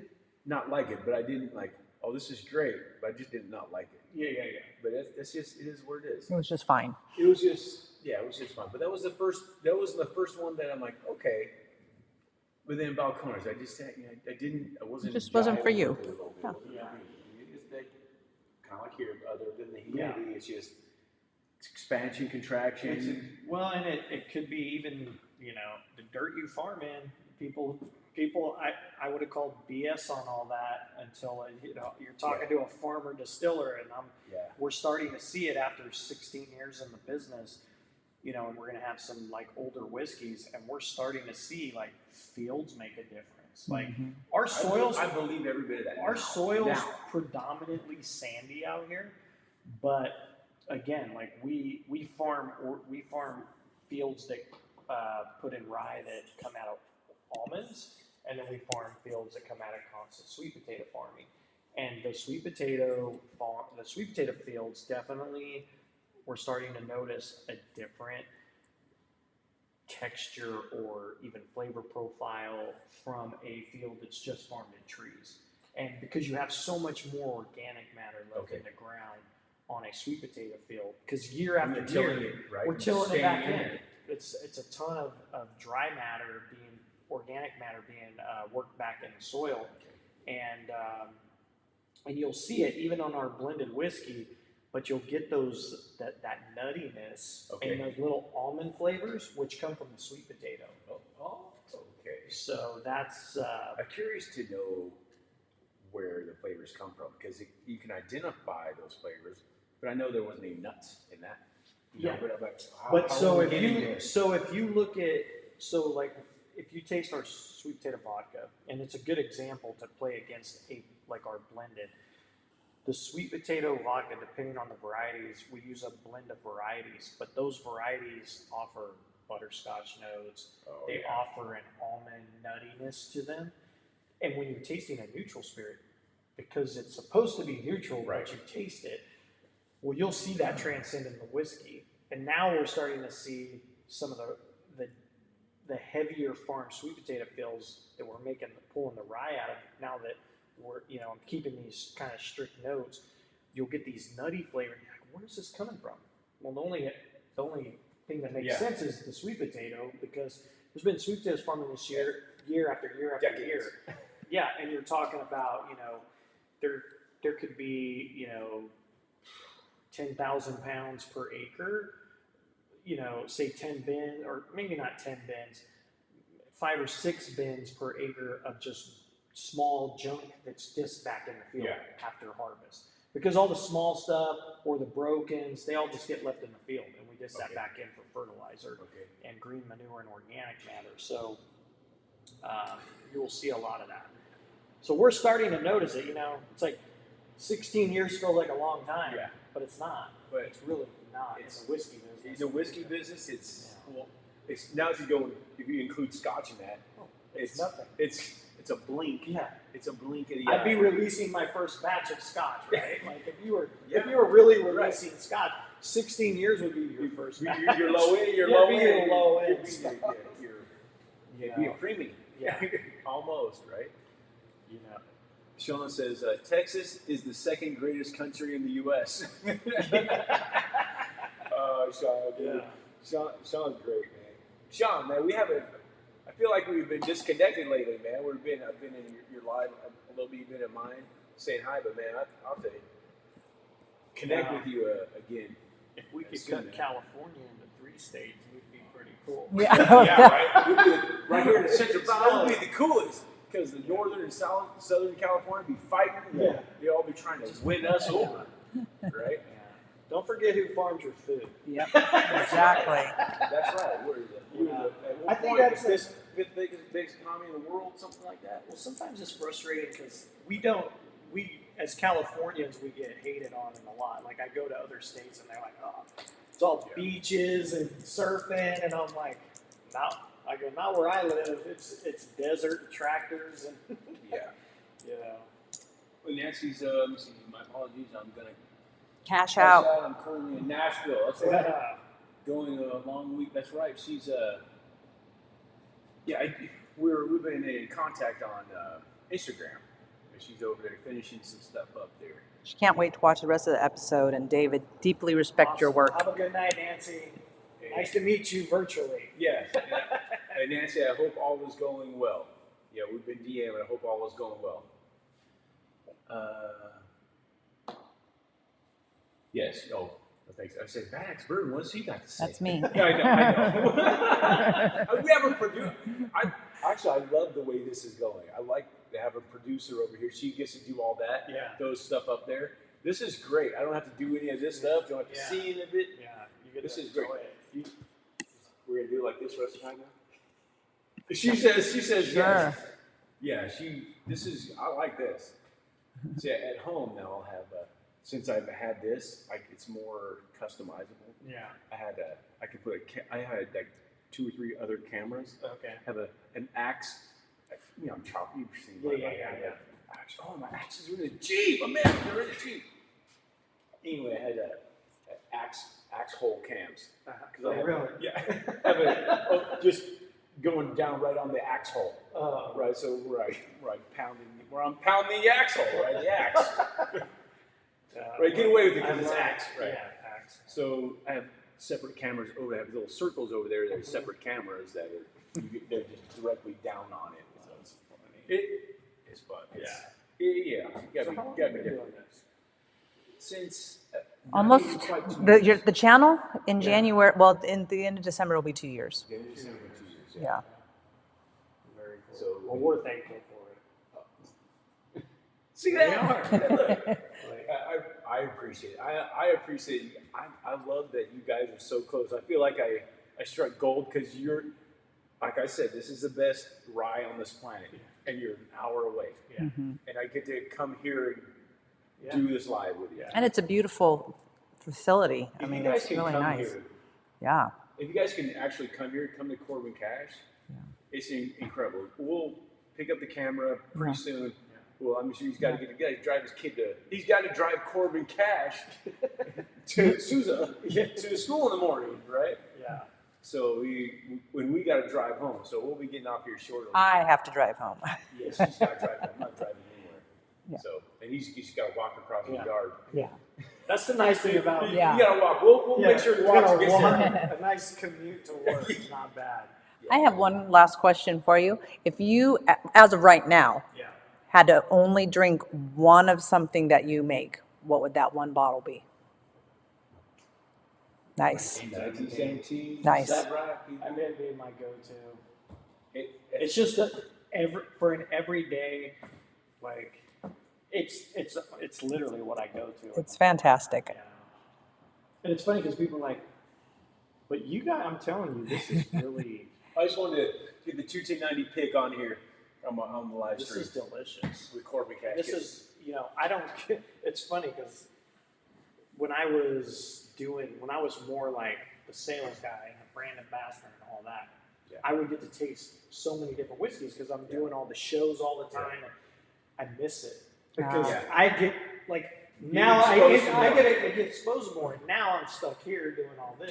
not like it, but I didn't like. Oh, this is great, but I just did not like it. Yeah. But it is what it is. It was just fine. It was just fun. But that was the first one that I'm like, okay. But then Balcones, I wasn't. It just wasn't for you. Yeah. Kind of like here, other than the humidity, it's just expansion, contraction. And it could be even, the dirt you farm in. People, I would have called BS on all that until you're talking to a farmer distiller, and we're starting to see it after 16 years in the business. And we're going to have some like older whiskeys, and we're starting to see like fields make a difference. Like our soils, I believe every bit of that. Our soil's predominantly sandy out here, but again, like we farm fields that put in rye that come out of almonds, and then we farm fields that come out of constant sweet potato farming. And the sweet potato fields definitely, we're starting to notice a different texture or even flavor profile from a field that's just farmed in trees. And because you have so much more organic matter left in the ground on a sweet potato field, because year after year, we're tilling it back in. It's a ton of dry matter organic matter being worked back in the soil. And you'll see it even on our blended whiskey, but you'll get that nuttiness and those little almond flavors, which come from the sweet potato. Oh, okay. So that's. I'm curious to know where the flavors come from, because you can identify those flavors, but I know there wasn't any nuts in that. If you taste our sweet potato vodka, and it's a good example to play against our blended. The sweet potato vodka, depending on the varieties, we use a blend of varieties, but those varieties offer butterscotch notes. They offer an almond nuttiness to them. And when you're tasting a neutral spirit, because it's supposed to be neutral, but you taste it, well, you'll see that transcend in the whiskey. And now we're starting to see some of the heavier farm sweet potato fills that we're pulling the rye out of. Now that I'm keeping these kind of strict notes, you'll get these nutty flavor. And you're like, where's this coming from? Well, the only thing that makes sense is the sweet potato, because there's been sweet potatoes farming this year after year after year. Yeah, and you're talking about, there could be, 10,000 pounds per acre, say 10 bins, or maybe not 10 bins, 5 or 6 bins per acre of just small junk that's disked back in the field after harvest. Because all the small stuff or the brokens, they all just get left in the field, and we disk that back in for fertilizer and green manure and organic matter. So you will see a lot of that. So we're starting to notice it. It's like 16 years feels like a long time, but it's not. But it's really not. It's a whiskey business. The whiskey business, it's now if you include Scotch in that, it's nothing. It's a blink. Yeah, it's a blink of the eye. I'd be releasing my first batch of Scotch, right? Like if you were really releasing Scotch, 16 years would be your first batch. You're low end. You're low end. You'd be a premium. Yeah, almost right. Sean says Texas is the second greatest country in the U.S. Sean, dude. Sean's great, man. Sean, man, I feel like we've been disconnected lately, man. I've been in your live a little bit, you've been in mine, saying hi, but man, I'll tell you, connect with you again. If we could cut California into 3 states, we'd be pretty cool. Yeah, right. Right here in the Central Valley, we'd be the coolest. because the northern and southern California be fighting. Yeah. They all be trying to win us over, right? Don't forget who farms your food. Yep, exactly. That's right. I think that's this biggest economy in the world, something like that. Well, sometimes it's frustrating because we as Californians, we get hated on a lot. Like I go to other states and they're like, oh, it's all beaches and surfing, and I'm like, not where I live. It's desert and tractors and Well, Nancy's, let me see, my apologies. I'm gonna Cash cash out. out. I'm currently in Nashville. That's right. Going a long week. That's right. She's we've been in contact on Instagram. She's over there finishing some stuff up there. She can't wait to watch the rest of the episode. And David, deeply respect your work. Have a good night, Nancy. Nice to meet you virtually. Yes. And Nancy, I hope all is going well. Yeah, we've been DMing. I hope all is going well. Yes. Oh, thanks. I said, Max Burton, what's he got to say? That's me. I know. We have a producer. Actually, I love the way this is going. I like to have a producer over here. She gets to do all that. Yeah. Those stuff up there. This is great. I don't have to do any of this stuff. Don't have to see any of it. Yeah. You get This to is great. enjoy it. We're gonna do it like this rest of the time now. She says Sure. yes. Yeah, I like this. See, at home now I'll have, since I've had this, like it's more customizable. Yeah. I had like 2 or 3 other cameras. Okay. I have an axe. I'm chopping. You've seen my axe. Oh, my axe is really cheap. Man, they're really cheap. Anyway, I had axe hole cams. Really? Yeah. Just going down right on the axe hole. Right, so where I'm pounding the axe hole, right? The axe. Right, get away with it because it's axe, right? Yeah, axe. So I have separate cameras over. I have little circles over there. There's separate cameras that they're just directly down on it. So it's funny. It's fun. You gotta be doing this. Since Almost the channel in January. Well, in the end of December will be 2 years. Yeah. Very cool. So, we're thankful for it. See that? I appreciate it. I appreciate it. I love that you guys are so close. I feel like I struck gold because you're, like I said, this is the best rye on this planet, and you're an hour away. Yeah. Mm-hmm. And I get to come here and do this live with you. And it's a beautiful facility. I If mean, you guys it's can really come nice. here, Yeah. if you guys can actually come here, come to Corbin Cash, it's incredible. We'll pick up the camera pretty soon. Well, I'm sure he's got to drive his kid he's got to drive Corbin Cash to Souza to school in the morning, right? Yeah. So when we got to drive home, so we'll be getting off here shortly. I have to drive home. Yes, he's got to drive home. I'm not driving anywhere. Yeah. So, and he's got to walk across the yard. Yeah. That's the nice thing about it. Yeah. You got to walk. We'll make sure he walks and gets there. A nice commute to work is not bad. I have one last question for you. If you, as of right now, had to only drink one of something that you make, what would that one bottle be? Nice. 1917. Nice. Is that right? I mean, it'd be my go-to. It's just for an everyday, like, it's literally what I go to. It's fantastic. Yeah. And it's funny because people are like, but you guys, I'm telling you, this is really. I just wanted to get the 21090 pick on here on the live stream. This is delicious. With Corbin Cash. This is, I don't. It's funny because when I was more like the sales guy and the brand ambassador and all that, I would get to taste so many different whiskeys because I'm doing all the shows all the time. And I miss it because I get like now I get exposed more. And now I'm stuck here doing all this,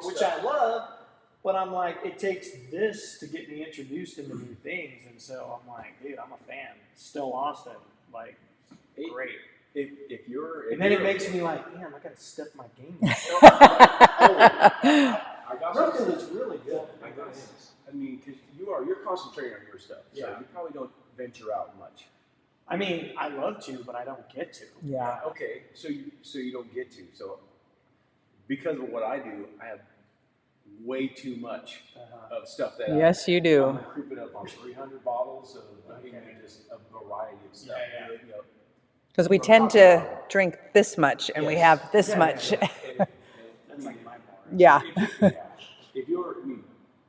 which I love. But I'm like, it takes this to get me introduced into new things, and so I'm like, dude, I'm a fan. Still Austin, like, great. If you're, and then it makes me like, damn, I gotta step my game up. Brooklyn is really good. I mean, because you're concentrating on your stuff, so you probably don't venture out much. I mean, I love to, but I don't get to. Yeah. Okay, so you don't get to. So because of what I do, I have way too much of stuff that Yes, you do. I'm creeping up on 300 bottles of just a variety of stuff. You know, Because we tend to drink this much, and we have this much. That's like my bar. Yeah. If you're, I mean,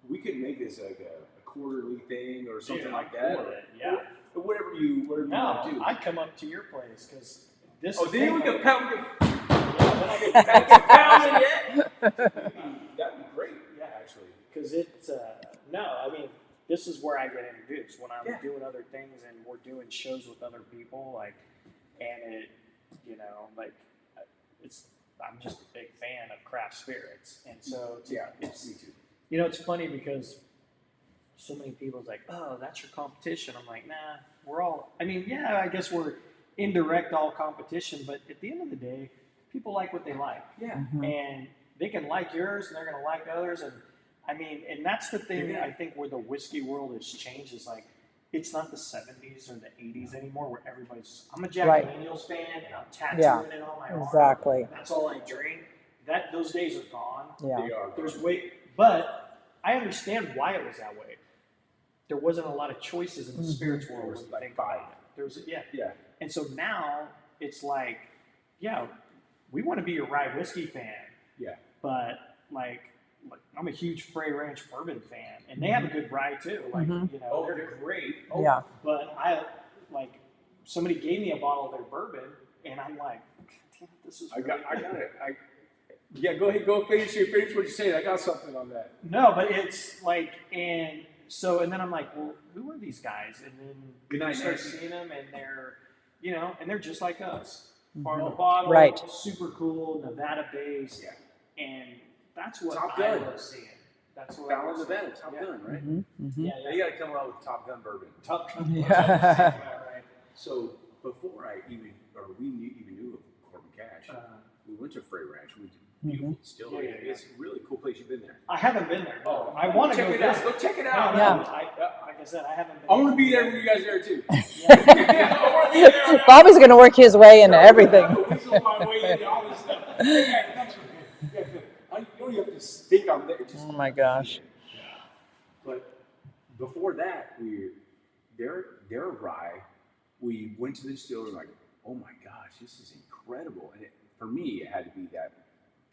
we could make this like a quarterly thing or something like that. Yeah. Or whatever you want to do. I'd come up to your place because this. Oh, then we could pound it. Then I get Pound it. That'd be great. Yeah, actually. Because it's I mean, this is where I get introduced when I'm doing other things and we're doing shows with other people, like, and it, like, I'm just a big fan of craft spirits, and so it's me too. It's funny because so many people's like, oh, that's your competition. I'm like, nah, we're all. I mean, yeah, I guess we're indirect all competition, but at the end of the day, people like what they like. Yeah. And they can like yours, and they're gonna like others, and I mean, and that's the thing. I think where the whiskey world has changed is like, it's not the 70s or the 80s anymore where everybody's. I'm a Jack Daniels fan, and I'm tattooing it on my arm. Exactly. That's all I drink. Those days are gone. Yeah. They are. But I understand why it was that way. There wasn't a lot of choices in the spirits world. There was like 5. Yeah. And so now it's like, we want to be a rye whiskey fan. Yeah. But like I'm a huge Frey Ranch bourbon fan, and they have a good rye too. Like they're great. Yeah. But somebody gave me a bottle of their bourbon, and I'm like, damn, this is. I got it. Go ahead. Go finish what you're saying. I got something on that. No, but it's like, and then I'm like, well, who are these guys? And then I start seeing them, and they're, and they're just like us. Farm to bottle, right? Super cool, Nevada based, and that's what Top I Gun. love seeing. That's what Fallon Nevada, Top Gun, right? Yeah, you got to come out with Top Gun bourbon. Top Gun. Yeah. Right. So before we even knew of Corbin Cash, we went to Frey Ranch. We did beautiful distillery. It's a really cool place. You've been there. I haven't been there. Oh, I want to go check it out. Go check it out. Yeah. Like I said, I haven't been. I want to be there when you guys are there too. Bobby's going to work his way into everything. Weasel my way into all this stuff. You don't have to think I'm there. Oh my gosh. But before that, they're rye. We went to the distillery like, oh my gosh, this is incredible. And for me, it had to be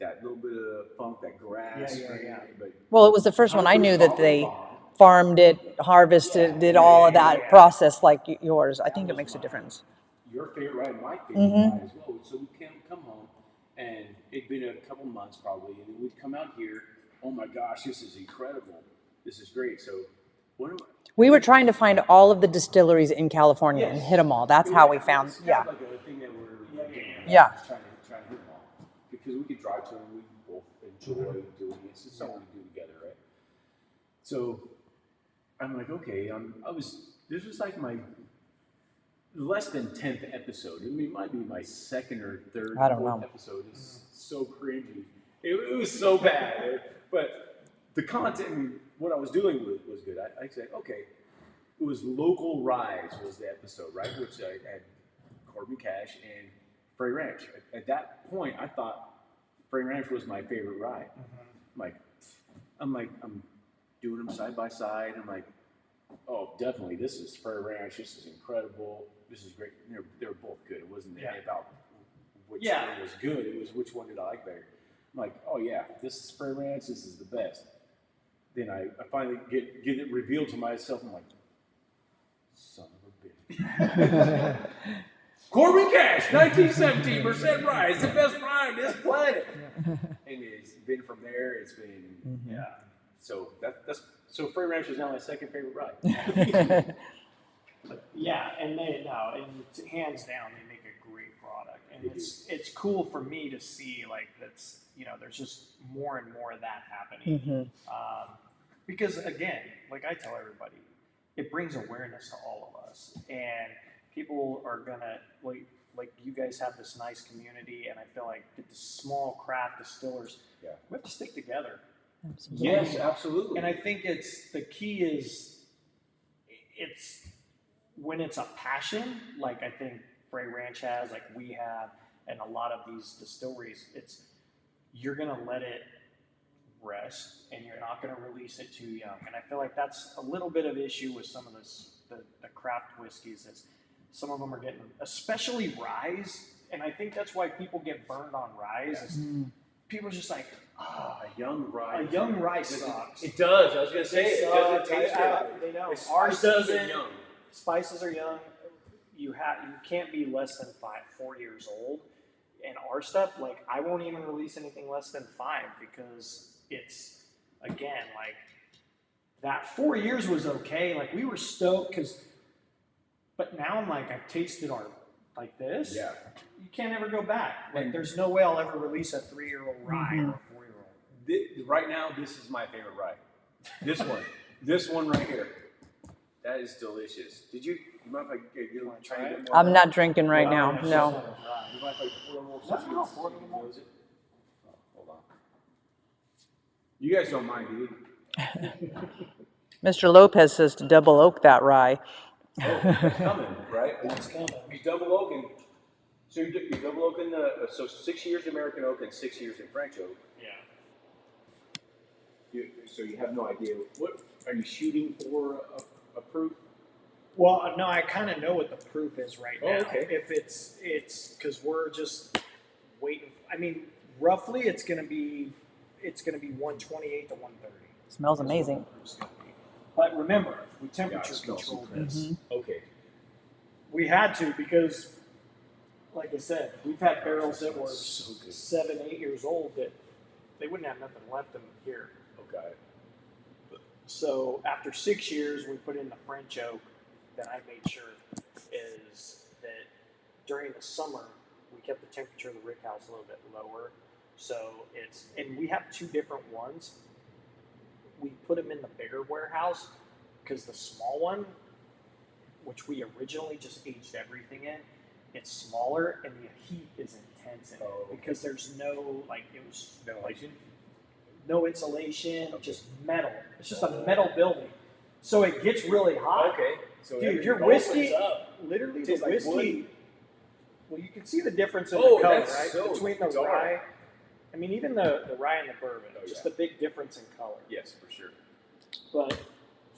that little bit of funk, that grass. Yeah. But Well, it was the first one I knew that they farmed it, harvested, did all of that process like yours. I think it makes a difference. Your favorite rye, my favorite rye as well. So we can come home, and it'd been a couple months probably, and then we'd come out here. Oh my gosh, this is incredible. This is great. So we were trying to find all of the distilleries in California and hit them all. That's how we found. It's Yeah. like a thing that we're trying to hit them all, because we could drive to them. We both enjoy doing it. It's something we do together, right? So I'm like, okay. This was like my less than 10th episode. I mean, it might be my second or third, I don't fourth know. episode. It's so cringy. It was so bad. But the content, I mean, what I was doing was good. I said, okay, it was local ryes was the episode, right? Which I had Corbin Cash and Frey Ranch. At that point, I thought Frey Ranch was my favorite rye. I'm doing them side by side. I'm like, oh, definitely, this is Frey Ranch. This is incredible. This is great. They were both good. It wasn't about which one was good. It was which one did I like better. I'm like, oh yeah, this is Frey Ranch. This is the best. Then I finally get it revealed to myself. I'm like, son of a bitch. Corbin Cash, 1917, Merced Rye. It's the best rye on this planet. And it's been from there. It's been So so Frey Ranch is now my second favorite rye. And hands down, they make a great product, and it's cool for me to see like that's there's just more and more of that happening. Because again, like I tell everybody, it brings awareness to all of us, and people are gonna like you guys have this nice community, and I feel like the small craft distillers, we have to stick together. Absolutely. Yes, absolutely. And I think the key is it's when it's a passion, like I think Frey Ranch has, like we have, and a lot of these distilleries, you're gonna let it rest, and you're not going to release it too young. And I feel like that's a little bit of issue with some of the craft whiskeys is some of them are getting, especially ryes, and I think that's why people get burned on ryes. Is people are just like, a young rye. A young rye sucks. It does. I was gonna say it doesn't taste good. They know. Ours doesn't. Young. Spices are young. You can't be less than 4 years old. And our stuff, like, I won't even release anything less than 5 because it's, again, like, that 4 years was okay. Like, we were stoked but now I'm like, I've tasted our, like this. Yeah. You can't ever go back. Like, there's no way I'll ever release a 3-year-old rye or a 4-year-old. Right now, this is my favorite rye. This one. This one right here. That is delicious. You mind if I get one? Try it? I'm not drinking right now. No. You mind if I pour a little No, pour a little more. Hold on. You guys don't mind, do you? Mr. Lopez says to double oak that rye. Oh, that's coming, right? That's coming. You double oaking. So you're double oaking so 6 years American oak and 6 years in French oak. Yeah. So you have no idea what are you shooting for a proof? Well, no, I kind of know what the proof is right now. Oh, okay. If it's because we're just waiting. I mean, roughly, it's gonna be 128 to 130. Smells amazing. But remember, we temperature control this. Okay. We had to because, like I said, we've had barrels that were 7, 8 years old that they wouldn't have nothing left in here. Okay. So after 6 years, we put in the French oak. That I made sure is that during the summer we kept the temperature of the rick house a little bit lower. So and we have 2 different ones. We put them in the bigger warehouse because the small one, which we originally just aged everything in, it's smaller and the heat is intense in it because there's no ventilation, no insulation, just metal. It's just a metal building, so it gets really hot. Okay, so dude, your whiskey, literally the whiskey. Like well, you can see the difference in the color, right? Between the rye. I mean, even the rye and the bourbon, just a big difference in color. Yes, for sure. But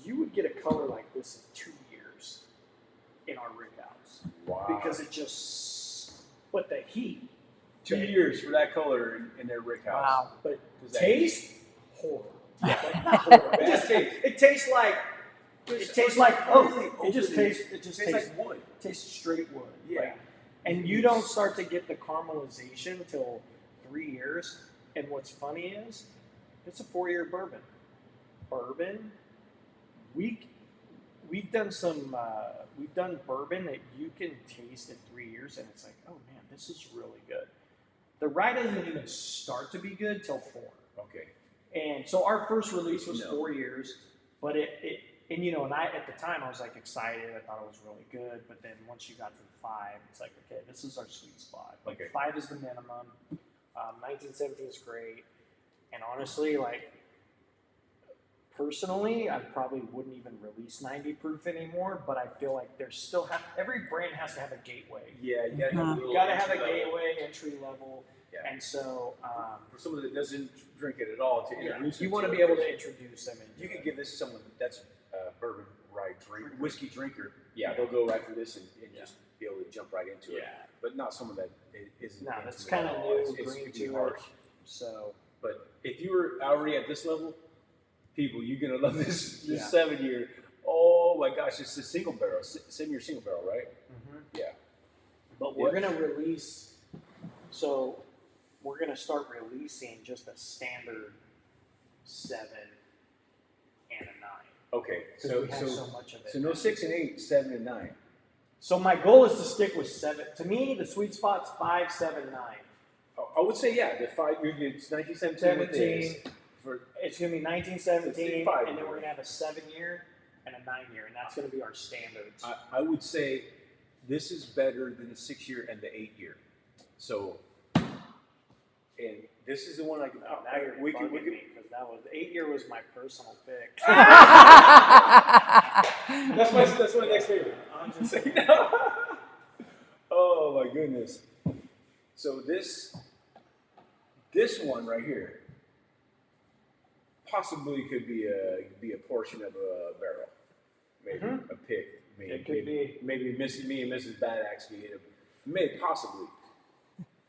you would get a color like this in 2 years in our rick house. Wow. Because it just, but the heat. 2 years for that color in their rick house. Wow. But taste, horrible. Yeah. It tastes like oak. It just tastes like wood. It tastes straight wood. Yeah. And you don't start to get the caramelization till 3 years. And what's funny is, it's a 4-year bourbon. We've done bourbon that you can taste in 3 years, and it's like, oh man, this is really good. The rye doesn't even start to be good till 4. Okay. And so our first release was 4 years, but and I at the time I was like excited. I thought it was really good, but then once you got to 5, it's like, okay, this is our sweet spot. Like 5 is the minimum. 1917 is great, and honestly, like personally, I probably wouldn't even release 90 proof anymore. But I feel like there's still every brand has to have a gateway. Yeah, you gotta have a gateway, entry level. Yeah. And so, for someone that doesn't drink it at all, to introduce you want to be able to introduce them. You can give this to someone that's bourbon rye whiskey drinker. Yeah, they'll go right for this and just be able to jump right into it. But not someone that isn't. No, that's kind of new, green to it. So, but if you were already at this level, people, you're gonna love this 7 year. Oh my gosh, it's a single barrel, 7 year single barrel, right? Mm-hmm. Yeah. But we're gonna release. So we're gonna start releasing just a standard 7 and a 9. Okay. So we have so much of it. So no 6 and 8, 7 and 9. So my goal is to stick with 7. To me, the sweet spot's 5, 7, 9. I would say the 5 year. It's 1917. It's going to be 1917, and then we're going to have a 7 year and a 9 year, and that's going to be our standards. I would say this is better than the 6 year and the 8 year. So, and this is the one I can. Now you're bugging me, because that was 8 year was my personal pick. that's my next favorite. I'm just saying. Oh my goodness. So this one right here. possibly could be a portion of a barrel, maybe a pick. Maybe, It could be. Maybe me and Mrs. Bad Axe be it. Maybe possibly.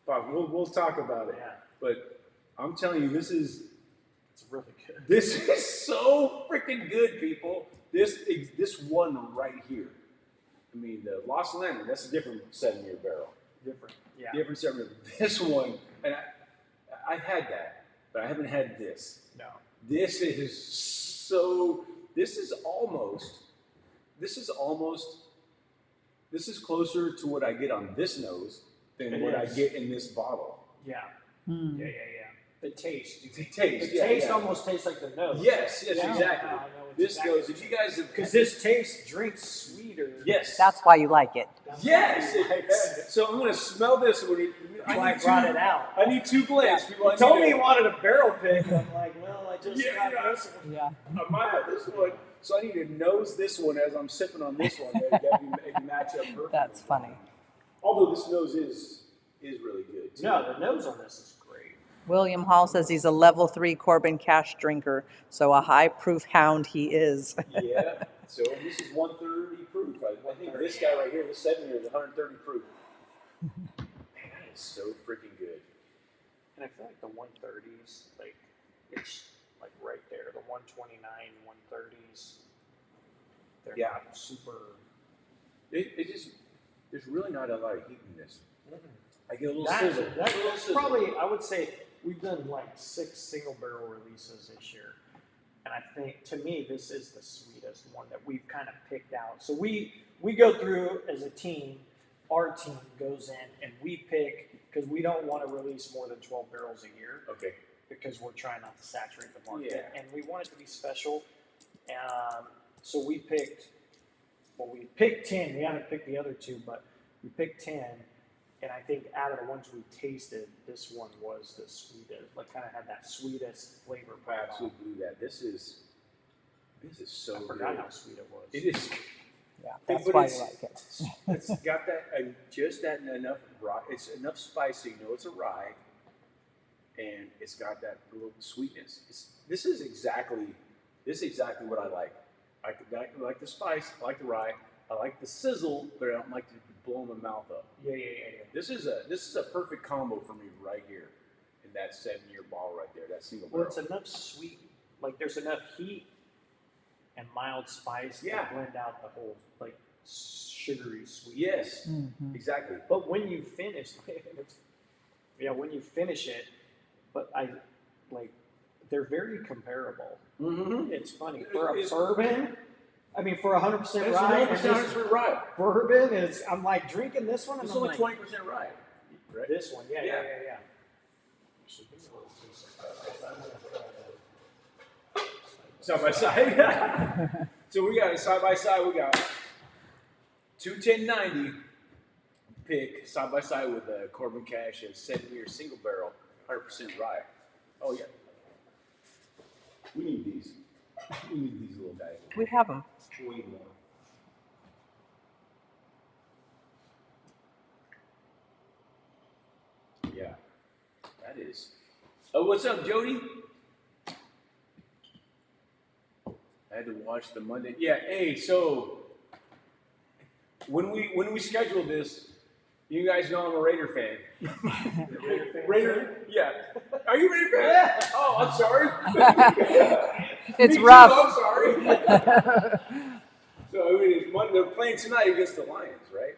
But we'll talk about it. Yeah. But I'm telling you, It's really good. this is so freaking good, people. This one right here. I mean, the Lost Lantern, that's a different 7-year barrel. Different. Yeah. Different 7-year. This one, and I had that, but I haven't had this. No. This is closer to what I get on this nose than I get in this bottle. Yeah. Mm. Yeah. The taste. The taste. The taste almost tastes like the nose. Yes, Yeah. exactly. I know This exactly. goes. If you guys have, Because this taste drinks sweeter. yes, That's why you like it. yes. So I'm gonna smell this when That's why I brought it out. I need 2 blends. People, He told me he wanted a barrel pick. I'm like, well, I just got this one. Yeah. I might have this one, so I need to nose this one as I'm sipping on this one. Maybe match up perfectly. That's funny. Although this nose is really good too. No, the nose on this is great. William Hall says he's a level 3 Corbin Cash drinker, so a high proof hound he is. Yeah. So this is 130 proof. I think this guy right here, this 7-year, is 130 proof. Man, that is so freaking good. And I feel like the 130s, like, it's like right there. The 129, 130s. They're not super. It just, there's really not a lot of heat in this. I get a little That's sizzle. probably, I would say, we've done like 6 single barrel releases this year. And I think, to me, this is the sweetest one that we've kind of picked out. So we go through as a team, our team goes in and we pick, because we don't want to release more than 12 barrels a year. Okay. Because we're trying not to saturate the market. Yeah. And we want it to be special. So we picked 10. We haven't picked the other 2, but we picked 10. And I think out of the ones we tasted, this one was the sweetest. Like, kind of had that sweetest flavor I profile. absolutely do that. This is so I good. forgot how sweet it was. It is. Yeah, that's But why it's- you like it. It's got that just that enough rye. It's enough spice so you know it's a rye, and it's got that little sweetness. This is exactly what I like. I like the spice. I like the rye. I like the sizzle, but I don't like to blow my mouth up. Yeah. This is a perfect combo for me right here in that 7-year bottle right there. That single Well, barrel. it's enough sweet. Like, there's enough heat and mild spice Yeah. to blend out the whole, like, sugary sweet. Yes, Mhm. exactly. But when you finish, when you finish it, but they're very comparable. Mm-hmm. It's funny. For a bourbon, I mean, for 100% It's rye, and 100% this for rye. bourbon is, I'm like drinking this one, and It's I'm only like, 20% rye, right? this one, yeah. Side by side. So we got it side by side. We got 21090 pick side by side with a Corbin Cash and 7-year single barrel, 100% rye. Oh yeah. We need these. We need these little guys. We have them. We need more. Yeah, that is. Oh, what's up, Jody? I had to watch the Monday. Yeah, hey, so when we scheduled this, you guys know I'm a Raider fan. Raider, yeah. Are you a Raider fan? Yeah. Oh, I'm sorry. It's Me too, rough. I'm sorry. So I mean, they're playing tonight against the Lions, right?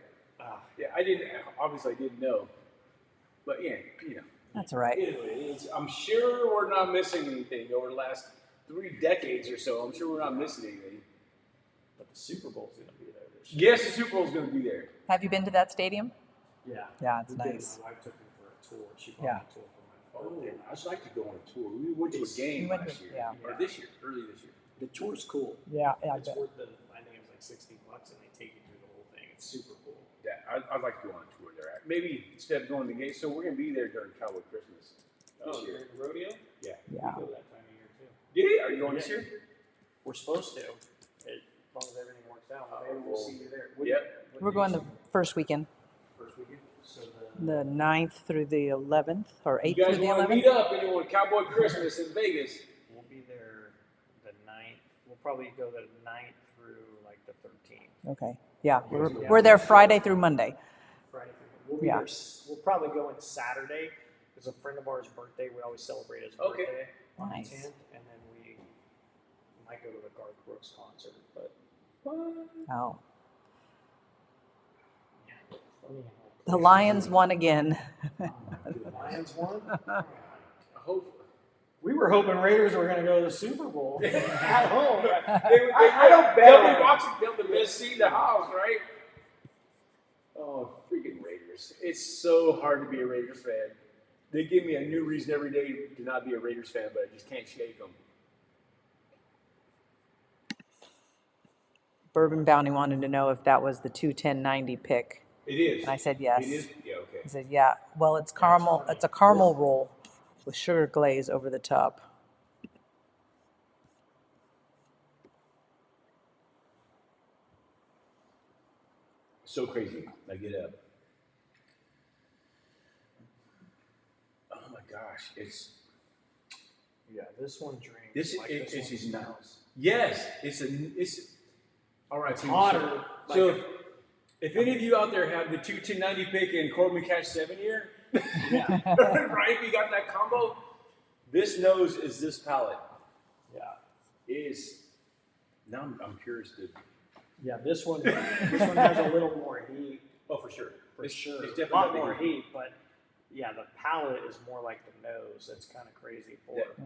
Yeah, I didn't know, but yeah, you know. That's all right. Anyway, I'm sure we're not missing anything over the last 3 decades or so. I'm sure we're not missing anything. But the Super Bowl's gonna be there this year. Yes, the Super Bowl's going to be there. Have you been to that stadium? Yeah. Yeah, it's We did. nice. My wife took me for a tour. She bought Yeah. me a tour for my birthday. I'd like to go on a tour. We went to a game We went last to- year, yeah. or this year, early this year. The tour's cool. Yeah, I It's bet. worth I think it was like $60, and they take you through the whole thing. It's super cool. Yeah, I'd like to go on a tour there. Maybe instead of going to the game, so we're going to be there during Cowboy Christmas this year. the rodeo? Yeah. Yeah. We go that time of year too. Did he? Are you going this Yeah. year? We're supposed to, as long as everything works out. Maybe we'll see you there. Yep. We're going the first weekend, first weekend. So the 9th through the 11th, or 8th You guys through the want to 11th. meet up and you want Cowboy Christmas in Vegas? we'll be there probably go the 9th through like the 13th. Okay. Yeah. We're there Friday through Monday. Friday through, we'll be there. We'll probably go in Saturday. It's a friend of ours' birthday. We always celebrate his birthday on the 10th, and then we might go to the Garth Brooks concert. But Oh. yeah, funny The Lions won again. the Lions won. I hope. We were hoping Raiders were going to go to the Super Bowl at home. I don't bet. They'll be watching. They'll the best seat in the house, right? Oh, freaking Raiders! It's so hard to be a Raiders fan. They give me a new reason every day to not be a Raiders fan, but I just can't shake them. Bourbon Bounty wanted to know if that was the 21090 pick. It is. And I said yes. It is? Yeah, okay. He said, yeah. Well, it's caramel. It's a caramel roll with sugar glaze over the top. So crazy. I get up. Oh my gosh. It's. Yeah, this one drinks. This like it, this it's one not. smells. Yes. It's. All right. Hotter. So if any of you out there have the 21090 pick and Corbin Cash 7-year, right? If you got that combo, this nose is this palate. Yeah. It is. Now I'm curious to. Yeah, this one has a little more heat. Oh, for sure. It's definitely a lot got the more heat, but yeah, the palate is more like the nose. That's kind of crazy for it.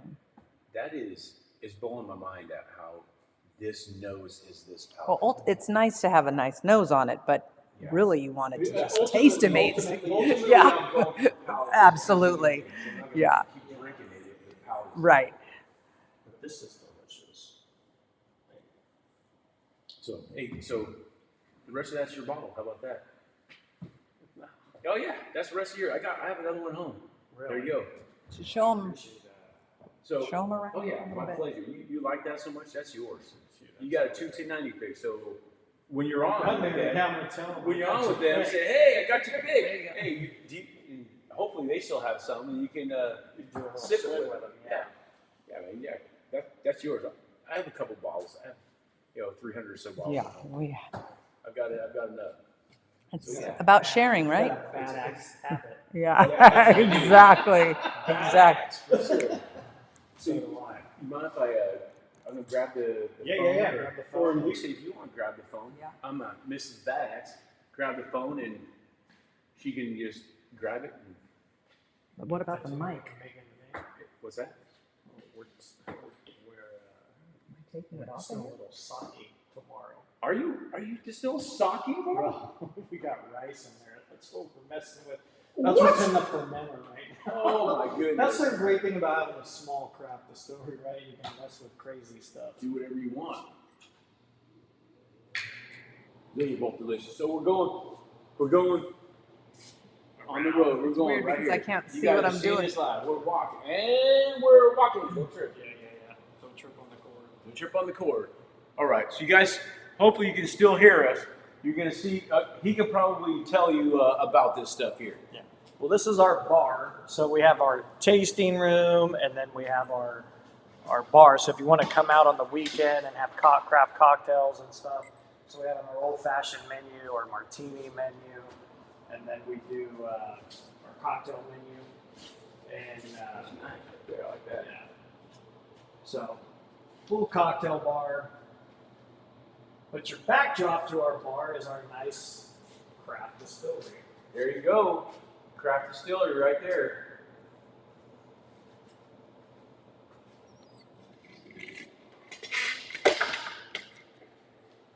That is blowing my mind at how this nose is this Well, palate. it's nice to have a nice nose on it, but really you want it to just taste amazing. Ultimately, Yeah. I'm going with palate. Absolutely. I'm not gonna Yeah. keep drinking it if the palate is- Right. But this is delicious. So, hey, so the rest of that's your bottle. How about that? Oh yeah, that's the rest of your. I have another one home. Really? There you go. So show them, Appreciate that. So, show them around oh yeah, a little my bit. pleasure. You like that so much? That's yours. You got a 21090 pick. So when you're on, I'm with them, gonna tell them. when you're on with them, say, hey, I got your pick. Hey, and hopefully they still have some, and you can sip it with them. Yeah, yeah, man. Yeah, that's yours. I have a couple bottles. I have 300 or so bottles. Yeah, I've got enough. it's about sharing, right? Bad axe habit. Yeah, exactly. Exactly. For sure. So do I. You mind if I'm gonna grab the Yeah, phone? yeah, yeah. Grab the Or phone. Lisa, if you want to grab the phone, I'm Mrs. Badass. Grab the phone and she can just grab it. And, But what about the mic? what's that? We're Taking it off still a little sake tomorrow. Are you still sake, bro? Well, we got rice in there. That's what we're messing with. That's what's in the fermenter right now. Oh my goodness. That's the great thing about having a small craft distillery, right? You can mess with crazy stuff. Do whatever you want. They're both delicious. So we're going on the road. We're going weird right because here. I can't You see guys what are I'm seeing doing. this live. We're walking, and we're walking. Don't trip. Yeah. Don't trip on the cord. Don't trip on the cord. All right. So you guys, hopefully you can still hear us. You're gonna see. He can probably tell you about this stuff here. Yeah. Well, this is our bar. So we have our tasting room, and then we have our bar. So if you want to come out on the weekend and have craft cocktails and stuff, so we have our old-fashioned menu, our martini menu, and then we do our cocktail menu, and Yeah, like that. yeah. So full cocktail bar. But your backdrop to our bar is our nice craft distillery. There you go. Craft Distillery right there.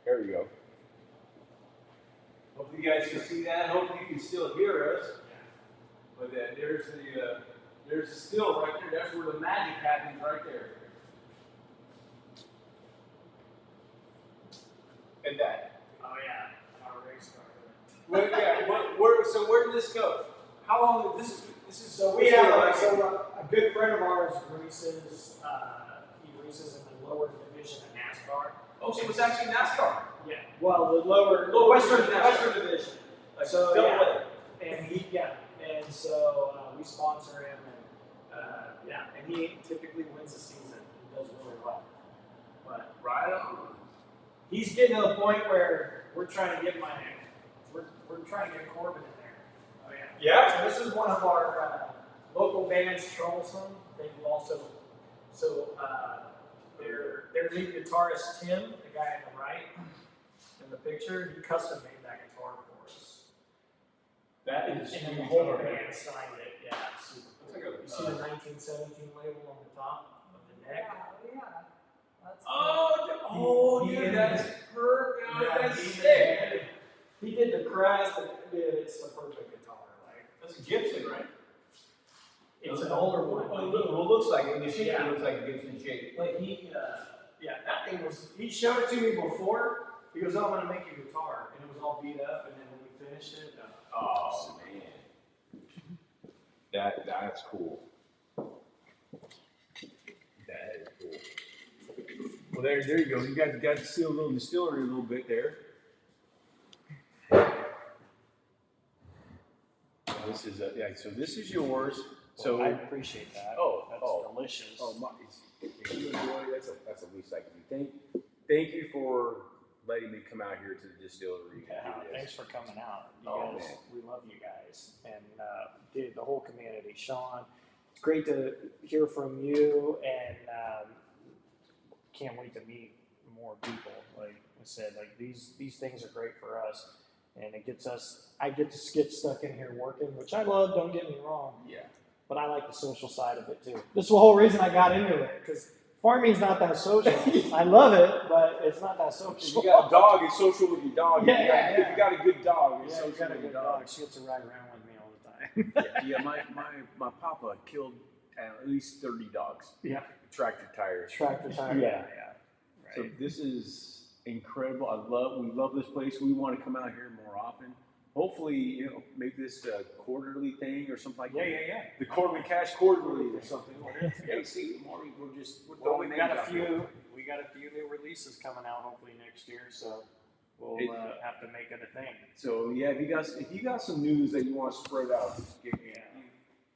There we go. Hopefully you guys can see that. Hopefully you can still hear us. But there's the still right there. That's where the magic happens right there. And that. Oh yeah, our race car. So where did this go? How long? This is. So we have a good friend of ours races. He races in the lower division of NASCAR. Oh, so it's actually NASCAR. Yeah. Well, the Western division. Like So double yeah, and so we sponsor him, and and he typically wins the season. He does really well. But Right on. he's getting to the point where we're trying to get we're trying to get Corbin in there. Oh yeah. So this is one of our local bands, Troublesome. They also their lead guitarist Tim, the guy on the right in the picture, he custom made that guitar for us. That is And then the whole band signed it. Yeah, it's super cool. like You see the 1917 label on the top of the neck? Yeah. That's Dude, that's perfect. Yeah, That's sick. He did the crest, but dude, it's the perfect guitar. Like, That's a Gibson, right? it's an older one. Well, it looks like it. The shape looks like a Gibson shape. But that thing was, he showed it to me before. He goes, oh, I'm going to make you a guitar. And it was all beat up, and then when we finished it, Oh, man. That's cool. That is cool. Well, there you go. You got to see a little distillery a little bit there. This is so this is yours. So I appreciate that. That's delicious. Oh, if you enjoy that's the least I can do. Thank you for letting me come out here to the distillery. Yeah, thanks for coming out. You guys, man. we love you guys. And dude, the whole community. Sean, it's great to hear from you, and can't wait to meet more people. Like I said, like these things are great for us, and it gets us. I get to get stuck in here working, which I love. Don't get me wrong. Yeah. But I like the social side of it too. This is the whole reason I got into it, because farming's not that social. I love it, but it's not that social. You got a dog, it's social with your dog. Yeah. If you got a good dog, it's Yeah, you social got a with your good dog. dog. She gets to ride around with me all the time. Yeah, my papa killed at least 30 dogs. Yeah. Tractor tires. Tractor tire. Yeah. Right. So this is incredible. We love this place. We want to come out here more often. Hopefully, make this a quarterly thing or something like that. Yeah. The Corbin Cash quarterly or something. Hey, see, Marty, we're throwing we names got a out few. there. We got a few new releases coming out hopefully next year, so we'll have to make it a thing. So yeah, if you got some news that you want to spread out, just give me.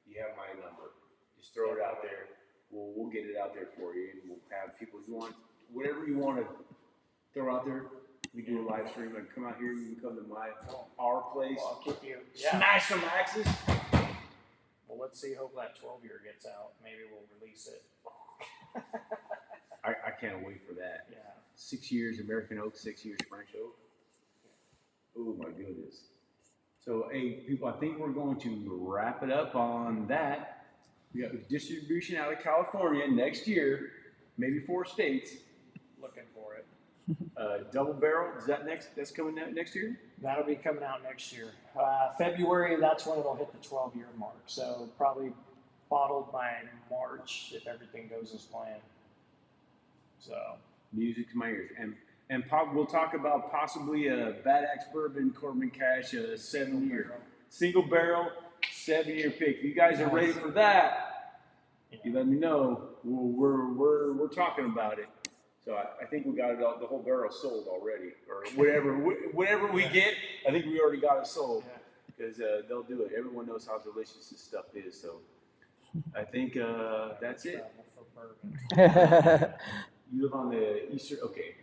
You have my number. Just throw it out there. We'll get it out there for you, and we'll have people who want whatever you want to throw out there. We do a live stream and come out here. You can come to our place. Well, I'll keep you. Smash some axes. Well, let's see. Hope that 12-year gets out. Maybe we'll release it. I can't wait for that. Yeah. 6 years American oak, 6 years French oak. Oh my goodness. So, hey, people, I think we're going to wrap it up on that. We got distribution out of California next year, maybe 4 states. Looking for it. Double barrel, is that that's coming out next year? That'll be coming out next year. February, that's when it'll hit the 12-year mark. So probably bottled by March if everything goes as planned. So Music to my ears. And we'll talk about possibly a Bad Axe Bourbon Corbin Cash, a 7-year. Single barrel, 7-year pick. If you guys are ready for that, you let me know. We're talking about it. So I think we got it all, the whole barrel sold already, or whatever we get. I think we already got it sold because they'll do it. Everyone knows how delicious this stuff is. So I think that's it. You live on the eastern. Okay,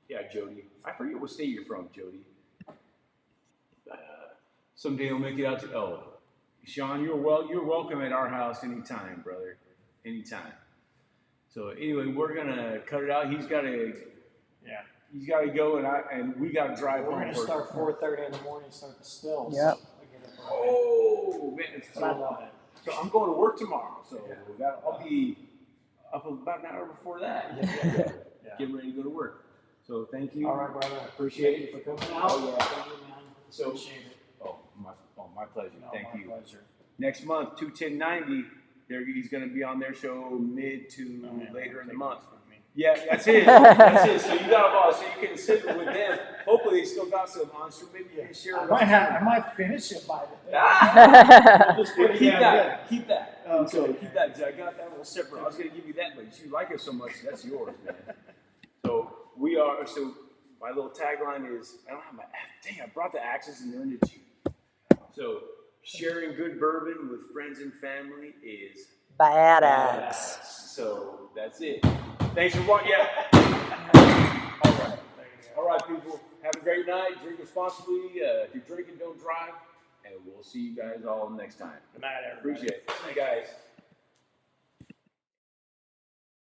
yeah, Jody. I forget what state you're from, Jody. Someday I'll make it out to. Oh, Sean, you're welcome at our house anytime, brother. Anytime. So anyway, we're gonna cut it out. He's got to go, and we got to drive home. We're gonna start 4:30 in the morning. Start the stills. Yep. Oh man! But I love it. So I'm going to work tomorrow. So I'll be up about an hour before that. Getting ready to go to work. So thank you. All right, brother. Appreciate it for coming out. Oh, yeah. Thank you, man. So- Appreciate it. My pleasure. Thank my you. pleasure. Next month, 21090. He's going to be on their show mid to later in the month. Yeah, that's it. That's it. So you got so you can sit with them. Hopefully, they still got some on. So maybe you can share. I might finish it by the day. Keep that. Okay. So keep that. I got that little separate. I was going to give you that, but you like it so much, that's yours, man. So we are. So my little tagline is, I don't have my. Dang, I brought the axes and they're in the Jeep. So sharing good bourbon with friends and family is Bad Axe. So That's it. Thanks for watching. Yeah. All right, people. Have a great night. Drink responsibly. If you're drinking, don't drive. And we'll see you guys all next time. Good night, everybody. Appreciate it. See you guys.